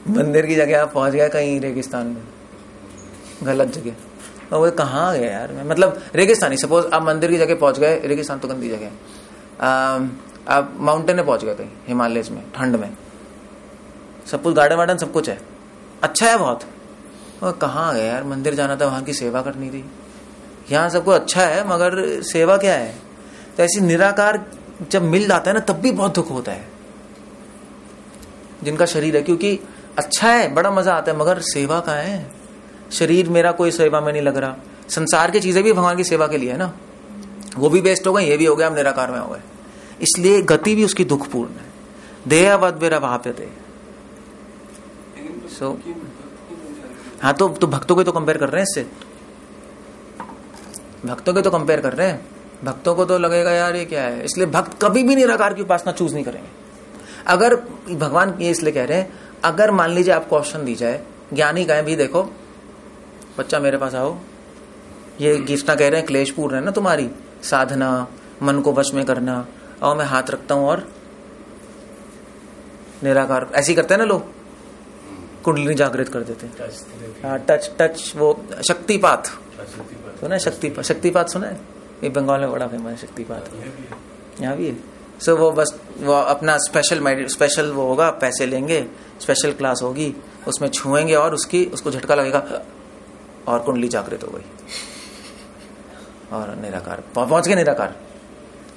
मंदिर की जगह आप पहुंच गए कहीं रेगिस्तान में, गलत जगह, और वो कहाँ गए यार मैं, मतलब रेगिस्तानी, सपोज आप मंदिर की जगह पहुंच गए, रेगिस्तान तो गंदी जगह है, आप माउंटेन में पहुंच गए कहीं हिमालय में, ठंड में, सब कुछ गार्डन वार्डन सब कुछ है, अच्छा है बहुत, और कहाँ गए यार, मंदिर जाना था, वहां की सेवा करनी थी, यहाँ सब कुछ अच्छा है मगर सेवा क्या है। तो ऐसी निराकार जब मिल जाता है ना, तब भी बहुत दुख होता है जिनका शरीर है, क्योंकि अच्छा है, बड़ा मजा आता है, मगर सेवा कहाँ है, शरीर मेरा कोई सेवा में नहीं लग रहा। संसार की चीजें भी भगवान की सेवा के लिए है ना, वो भी बेस्ट हो गए, ये भी हो गया, हम निराकार में हो गए, इसलिए गति भी उसकी दुखपूर्ण है। देहवद विरवाप्यते। सो हाँ, तो भक्तों को तो कंपेयर कर रहे हैं इससे, भक्तों के तो कंपेयर कर रहे हैं, भक्तों को तो लगेगा यार ये क्या है, इसलिए भक्त कभी भी निराकार की उपासना चूज नहीं करेंगे। अगर भगवान ये इसलिए कह रहे हैं, अगर मान लीजिए आपको ऑप्शन दी जाए, ज्ञानी कहें भी देखो बच्चा मेरे पास आओ, ये कृष्णा कह रहे हैं क्लेशपूर्ण है ना तुम्हारी साधना, मन को वश में करना, और मैं हाथ रखता हूं और निराकार, ऐसे ही करते हैं ना लोग, कुंडलिनी जागृत कर देते हैं, टच वो शक्तिपात सुना है, शक्तिपात सुना है, ये बंगाल में बड़ा फेमस है शक्तिपात, यहाँ भी है। सो वो बस वो अपना स्पेशल वो होगा, पैसे लेंगे, स्पेशल क्लास होगी, उसमें छुएंगे और उसको झटका लगेगा और कुंडली जागृत हो गई और निराकार पहुंच गए। निराकार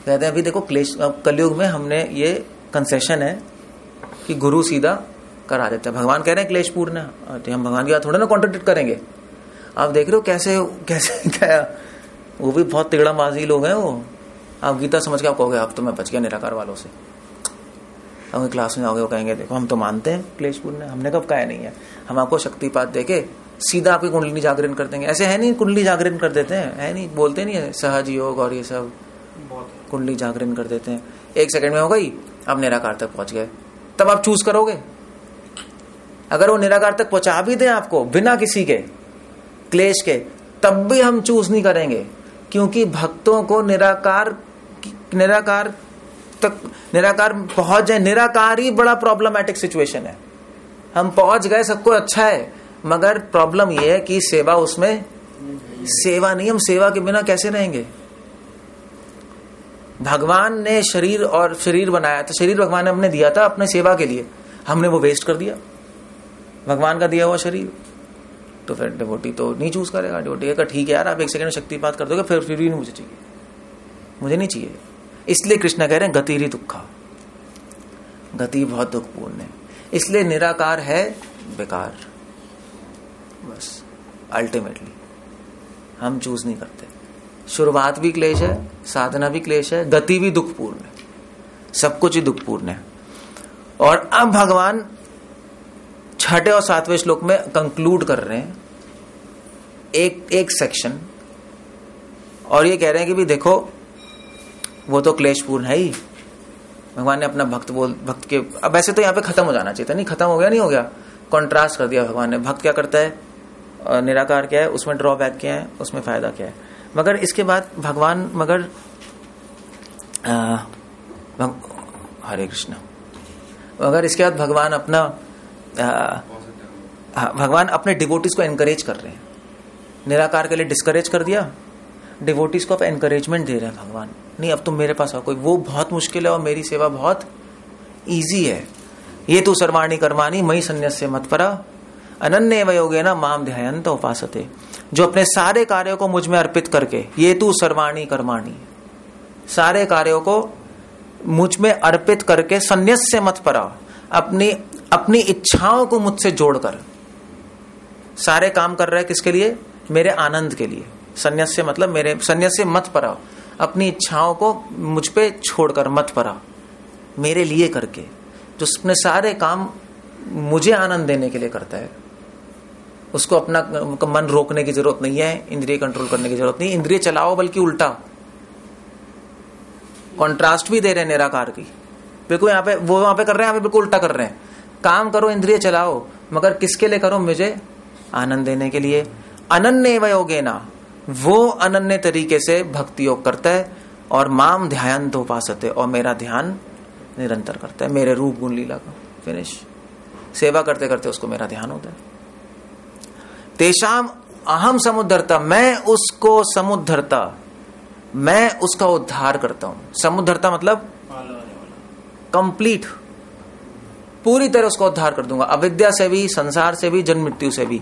कहते हैं अभी देखो क्लेश, कलयुग में हमने ये कंसेशन है कि गुरु सीधा करा देते हैं। भगवान कह रहे हैं क्लेशपूर्ण है, तो हम भगवान की बात थोड़ा ना कॉन्ट्रडिक्ट करेंगे। आप देख रहे हो कैसे क्या, वो भी बहुत तिगड़ाबाजी लोग हैं वो। आप गीता समझ के आप कहोगे अब तो मैं बच गया निराकार वालों से, अब क्लास में आओगे वो कहेंगे देखो हम तो मानते हैं क्लेशपूर्ण है, हमने कब कहा नहीं है, हम आपको शक्तिपात देके सीधा आपकी कुंडली जागरण कर देंगे। ऐसे है नहीं कुंडली जागरण कर देते हैं, है नहीं, बोलते नहीं है सहज योग और ये सब कुंडली जागरण कर देते हैं, 1 सेकंड में हो गई, अब निराकार तक पहुंच गए। तब आप चूज करोगे, अगर वो निराकार तक पहुंचा भी दे आपको बिना किसी के क्लेश के, तब भी हम चूज नहीं करेंगे, क्योंकि भक्तों को निराकार पहुंच जाए, निराकार ही बड़ा प्रॉब्लमैटिक सिचुएशन है। हम पहुंच गए, सबको अच्छा है, मगर प्रॉब्लम यह है कि सेवा उसमें सेवा नहीं, हम सेवा के बिना कैसे रहेंगे। भगवान ने शरीर बनाया था, शरीर भगवान ने हमने दिया था अपने सेवा के लिए, हमने वो वेस्ट कर दिया भगवान का दिया हुआ शरीर। तो फिर डिवोटी तो नहीं चूज करेगा, डिवोटी का ठीक है यार आप 1 सेकंड में शक्तिपात कर दोगे, फिर भी मुझे चाहिए, मुझे नहीं चाहिए। इसलिए कृष्ण कह रहे हैं गति दुखा, गति बहुत दुखपूर्ण है, इसलिए निराकार है बेकार। बस अल्टीमेटली हम चूज नहीं करते। शुरुआत भी क्लेश है, साधना भी क्लेश है, गति भी दुखपूर्ण है, सब कुछ ही दुखपूर्ण है। और अब भगवान 6ठे और 7वें श्लोक में कंक्लूड कर रहे हैं एक सेक्शन, और ये कह रहे हैं कि भी देखो वो तो क्लेशपूर्ण है ही। भगवान ने अपना भक्त के, अब ऐसे तो यहाँ पे खत्म हो जाना चाहिए था, नहीं खत्म हो गया, नहीं हो गया, कॉन्ट्रास्ट कर दिया भगवान ने। भक्त क्या करता है, निराकार क्या है, उसमें ड्रॉबैक क्या है, उसमें फायदा क्या है। मगर इसके बाद भगवान हरे कृष्ण, मगर इसके बाद भगवान अपने डिवोटीज को एनकरेज कर रहे हैं। निराकार के लिए डिस्करेज कर दिया, डिवोटीज को अब एनकरेजमेंट दे रहे हैं भगवान, नहीं अब तुम मेरे पास आओ, कोई वो बहुत मुश्किल है और मेरी सेवा बहुत इजी है। ये तो सर्वाणी कर्माणि मयि सन्न्यस्य मत्परा अनन्येव योगेन माम ध्यायन्त उपासते। जो अपने सारे कार्यों को मुझ में अर्पित करके, ये तू सर्वाणी कर्माणि, सारे कार्यों को मुझ में अर्पित करके, सन्न्यस्य मत्परा, अपनी इच्छाओं को मुझसे जोड़कर सारे काम कर रहा है, किसके लिए, मेरे आनंद के लिए। सन्न्यस्य मतलब मेरे, सन्न्यस्य मत्परा, अपनी इच्छाओं को मुझ पे छोड़कर, मत्परा मेरे लिए करके, जो अपने सारे काम मुझे आनंद देने के लिए करता है, उसको अपना मन रोकने की जरूरत नहीं है, इंद्रिय कंट्रोल करने की जरूरत नहीं, इंद्रिय चलाओ, बल्कि उल्टा कॉन्ट्रास्ट भी दे रहे हैं निराकार की। बिल्कुल यहाँ पे वो वहां पे कर रहे हैं, यहाँ पे बिल्कुल उल्टा कर रहे हैं। काम करो, इंद्रिय चलाओ, मगर किसके लिए करो, मुझे आनंद देने के लिए। अनन्य योगेना, वो अनन्य तरीके से भक्ति योग करता है, और माम ध्यायन्त उपासते, और मेरा ध्यान निरंतर करता है मेरे रूप गुण लीला का। फिनिश। सेवा करते करते उसको मेरा ध्यान होता है। तेषाम अहम समुद्धरता, मैं उसको समुद्धरता, मैं उसका उद्धार करता हूं। समुद्धरता मतलब कंप्लीट, पूरी तरह उसका उद्धार कर दूंगा, अविद्या से भी, संसार से भी, जन्म मृत्यु से भी।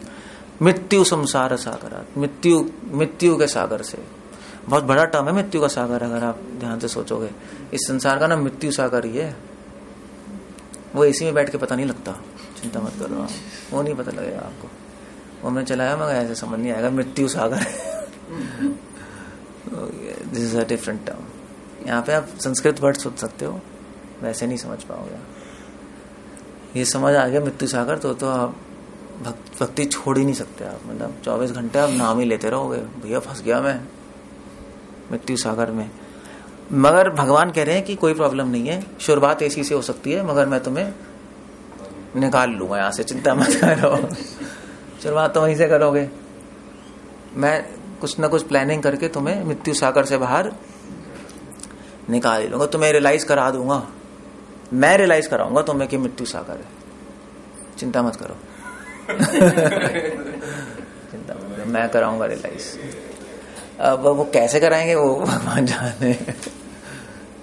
मृत्यु संसार सागर, मृत्यु के सागर से। बहुत बड़ा टर्म है मृत्यु का सागर, अगर आप ध्यान से सोचोगे। इस संसार का नाम मृत्यु सागर ही है। वो एसी में बैठ के पता नहीं लगता, चिंता मत करो आप, वो नहीं पता लगेगा आपको। वो मैं चलाया मगर ऐसे समझ नहीं आएगा मृत्यु सागर। This is a different term. यहाँ पे आप संस्कृत वर्ड सोच सकते हो, वैसे नहीं समझ पाओगे। ये समझ आ गया मृत्यु सागर तो आप भक्ति छोड़ ही नहीं सकते आप। मतलब 24 घंटे आप नाम ही लेते रहोगे, भैया फंस गया मैं मृत्यु सागर में। मगर भगवान कह रहे हैं कि कोई प्रॉब्लम नहीं है, शुरुआत ऐसी से हो सकती है, मगर मैं तुम्हें निकाल लूंगा यहाँ से, चिंता मत करो। शुरुआत तो वहीं से करोगे, मैं कुछ ना कुछ प्लानिंग करके तुम्हें मृत्यु सागर से बाहर निकाल लूंगा, तुम्हें रियलाइज करा दूंगा, मैं रियलाइज कराऊंगा तुम्हें कि मृत्यु सागर है, चिंता मत करो। चिंता मत करो, मैं कराऊंगा रियलाइज। अब वो कैसे कराएंगे वो भगवान जाने।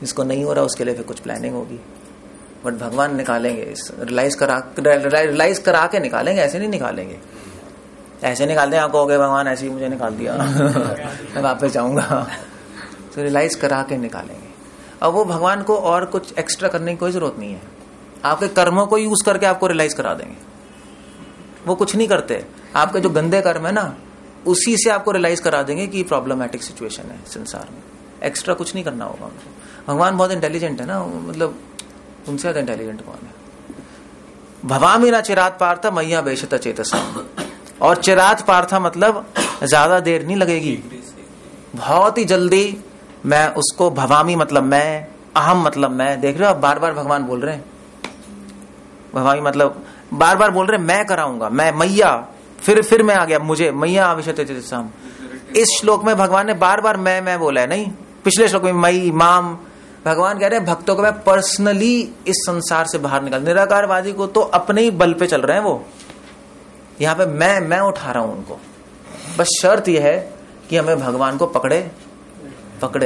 जिसको नहीं हो रहा उसके लिए फिर कुछ प्लानिंग होगी, बट भगवान निकालेंगे, रियलाइज करा के निकालेंगे, ऐसे नहीं निकालेंगे। ऐसे निकाल दें आपको, हो गए भगवान ऐसे ही मुझे निकाल दिया, मैं वापस जाऊंगा। तो रियलाइज करा के निकालेंगे। अब वो भगवान को और कुछ एक्स्ट्रा करने की कोई जरूरत नहीं है, आपके कर्मों को यूज करके आपको रियलाइज करा देंगे। वो कुछ नहीं करते, आपके जो गंदे कर्म है ना, उसी से आपको रियलाइज करा देंगे कि प्रॉब्लमैटिक सिचुएशन है संसार में। एक्स्ट्रा कुछ नहीं करना होगा उनको। भगवान बहुत इंटेलिजेंट है ना, मतलब उनसे ज्यादा इंटेलिजेंट कौन है। भवामी ना चिरात पार्था मैया बेशत चेतसा, और चिरात पार्था मतलब ज्यादा देर नहीं लगेगी, बहुत ही जल्दी मैं उसको, भवामी मतलब मैं, अहम मतलब मैं, देख रहे हो आप बार बार भगवान बोल रहे हैं। भवामी मतलब बार बार बोल रहे हैं मैं कराऊंगा, मैं मैया, फिर मैं आ गया मुझे, मैया आविशते चित्तसाम। इस श्लोक में भगवान ने बार बार मैं बोला है, नहीं पिछले श्लोक में मई माम। भगवान कह रहे हैं भक्तों को मैं पर्सनली इस संसार से बाहर निकाल। निराकारवादी को तो अपने ही बल पे चल रहे हैं वो, यहाँ पे मैं उठा रहा हूं उनको। बस शर्त यह है कि हमें भगवान को पकड़े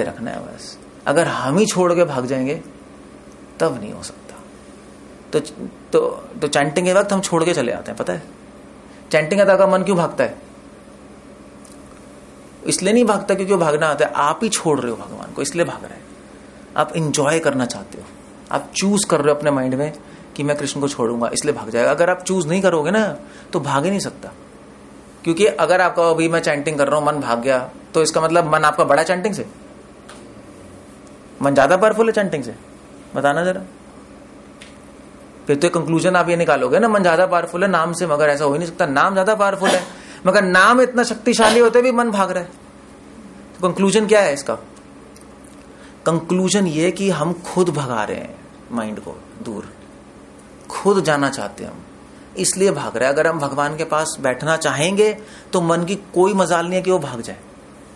रखना है बस। अगर हम ही छोड़ के भाग जाएंगे तब नहीं हो सकता। तो चैंटिंग के वक्त हम छोड़ के चले आते हैं, पता है चैंटिंग का मन क्यों भागता है? इसलिए नहीं भागता क्योंकि वो भागना आता है, आप ही छोड़ रहे हो भगवान को, इसलिए भाग रहे हैं। आप इंजॉय करना चाहते हो, आप चूज कर रहे हो अपने माइंड में कि मैं कृष्ण को छोड़ूंगा, इसलिए भाग जाएगा। अगर आप चूज नहीं करोगे ना तो भाग ही नहीं सकता। क्योंकि अगर आपका अभी मैं चैंटिंग कर रहा हूं, मन भाग गया, तो इसका मतलब मन आपका बड़ा चैंटिंग से, मन ज्यादा पावरफुल है चैंटिंग से, बताना जरा। फिर तो कंक्लूजन आप ये निकालोगे ना, मन ज्यादा पावरफुल है नाम से, मगर ऐसा हो ही नहीं सकता। नाम ज्यादा पावरफुल है मगर नाम इतना शक्तिशाली होते भी मन भाग रहा है। तो कंक्लूजन क्या है इसका? कंक्लूजन ये कि हम खुद भगा रहे हैं माइंड को दूर, खुद जाना चाहते हैं हम, इसलिए भाग रहे हैं। अगर हम भगवान के पास बैठना चाहेंगे तो मन की कोई मजाल नहीं है कि वो भाग जाए,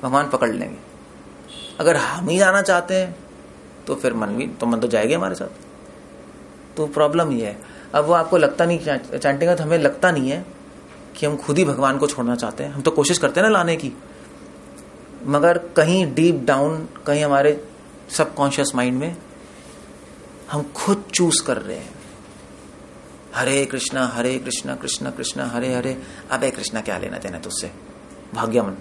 भगवान पकड़ लेंगे। अगर हम ही जाना चाहते हैं तो फिर मन तो जाएगा हमारे साथ। तो प्रॉब्लम ये है। अब वो आपको लगता नहीं, चैंटिंग है तो हमें लगता नहीं है कि हम खुद ही भगवान को छोड़ना चाहते हैं। हम तो कोशिश करते हैं ना लाने की, मगर कहीं डीप डाउन, कहीं हमारे सबकॉन्शियस माइंड में हम खुद चूज कर रहे हैं हरे कृष्णा कृष्ण कृष्ण हरे हरे। अबे कृष्णा क्या लेना देना तुझसे, भाग गया मन।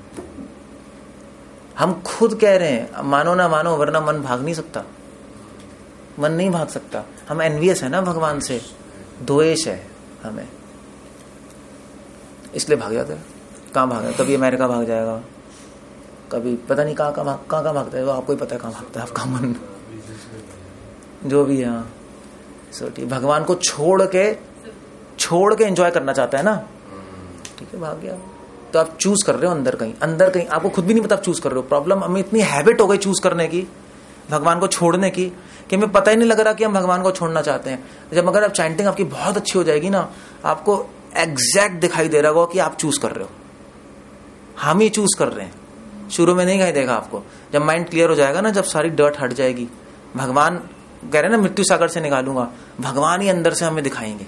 हम खुद कह रहे हैं, मानो ना मानो, वरना मन भाग नहीं सकता, मन नहीं भाग सकता। हम एनवियस है ना भगवान से, द्वेष है हमें, इसलिए भाग जाते हैं। कहाँ भाग जाए? कभी अमेरिका भाग जाएगा, कभी पता नहीं कहाँ भागता है, वो आपको ही पता है कहाँ भागता है आपका मन, जो भी है। ठीक, भगवान को छोड़ के एंजॉय करना चाहता है ना, ठीक है, भाग गया। तो आप चूज कर रहे हो अंदर कहीं, आपको खुद भी नहीं पता आप चूज कर रहे हो। प्रॉब्लम, हमें इतनी हैबिट हो गई चूज करने की, भगवान को छोड़ने की, कि हमें पता ही नहीं लग रहा कि हम भगवान को छोड़ना चाहते हैं। जब अगर आप चैंटिंग आपकी बहुत अच्छी हो जाएगी ना, आपको एग्जैक्ट दिखाई दे रहा होगा कि आप चूज कर रहे हो, हम ही चूज कर रहे हैं। शुरू में नहीं दिखाई देगा आपको। जब माइंड क्लियर हो जाएगा ना, जब सारी डर्ट हट जाएगी, भगवान कह रहे हैं ना मृत्यु सागर से निकालूंगा, भगवान ही अंदर से हमें दिखाएंगे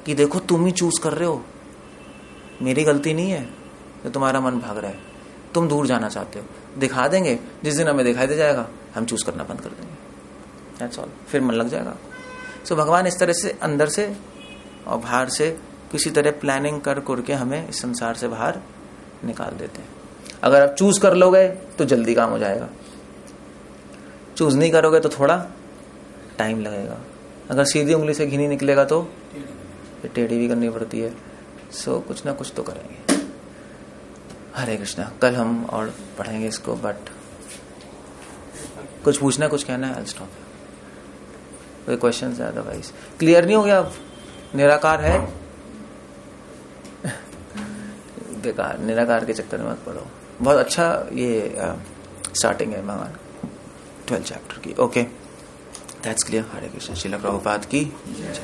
कि देखो तुम ही चूज कर रहे हो, मेरी गलती नहीं है तो तुम्हारा मन भाग रहा है, तुम दूर जाना चाहते हो। दिखा देंगे, जिस दिन हमें दिखाई दे जाएगा हम चूज करना बंद कर देंगे, दैट्स ऑल, फिर मन लग जाएगा। सो भगवान इस तरह से अंदर से और बाहर से किसी तरह प्लानिंग कर करके हमें इस संसार से बाहर निकाल देते हैं। अगर आप चूज कर लोगे तो जल्दी काम हो जाएगा, चूज नहीं करोगे तो थोड़ा टाइम लगेगा। अगर सीधी उंगली से घी नहीं निकलेगा तो टेढ़ी भी करनी पड़ती है। सो कुछ ना कुछ तो करेंगे। हरे कृष्णा। कल हम और पढ़ेंगे इसको, बट कुछ पूछना, कुछ कहना है? I stop. कोई क्वेश्चन है? अदरवाइज क्लियर नहीं हो गया? अब निराकार है, बेकार, निराकार के चक्कर में मत पड़ो। बहुत अच्छा ये स्टार्टिंग है भगवान 12 चैप्टर की। Okay, that's clear. Hare Krishna. Srila Prabhupada की जय।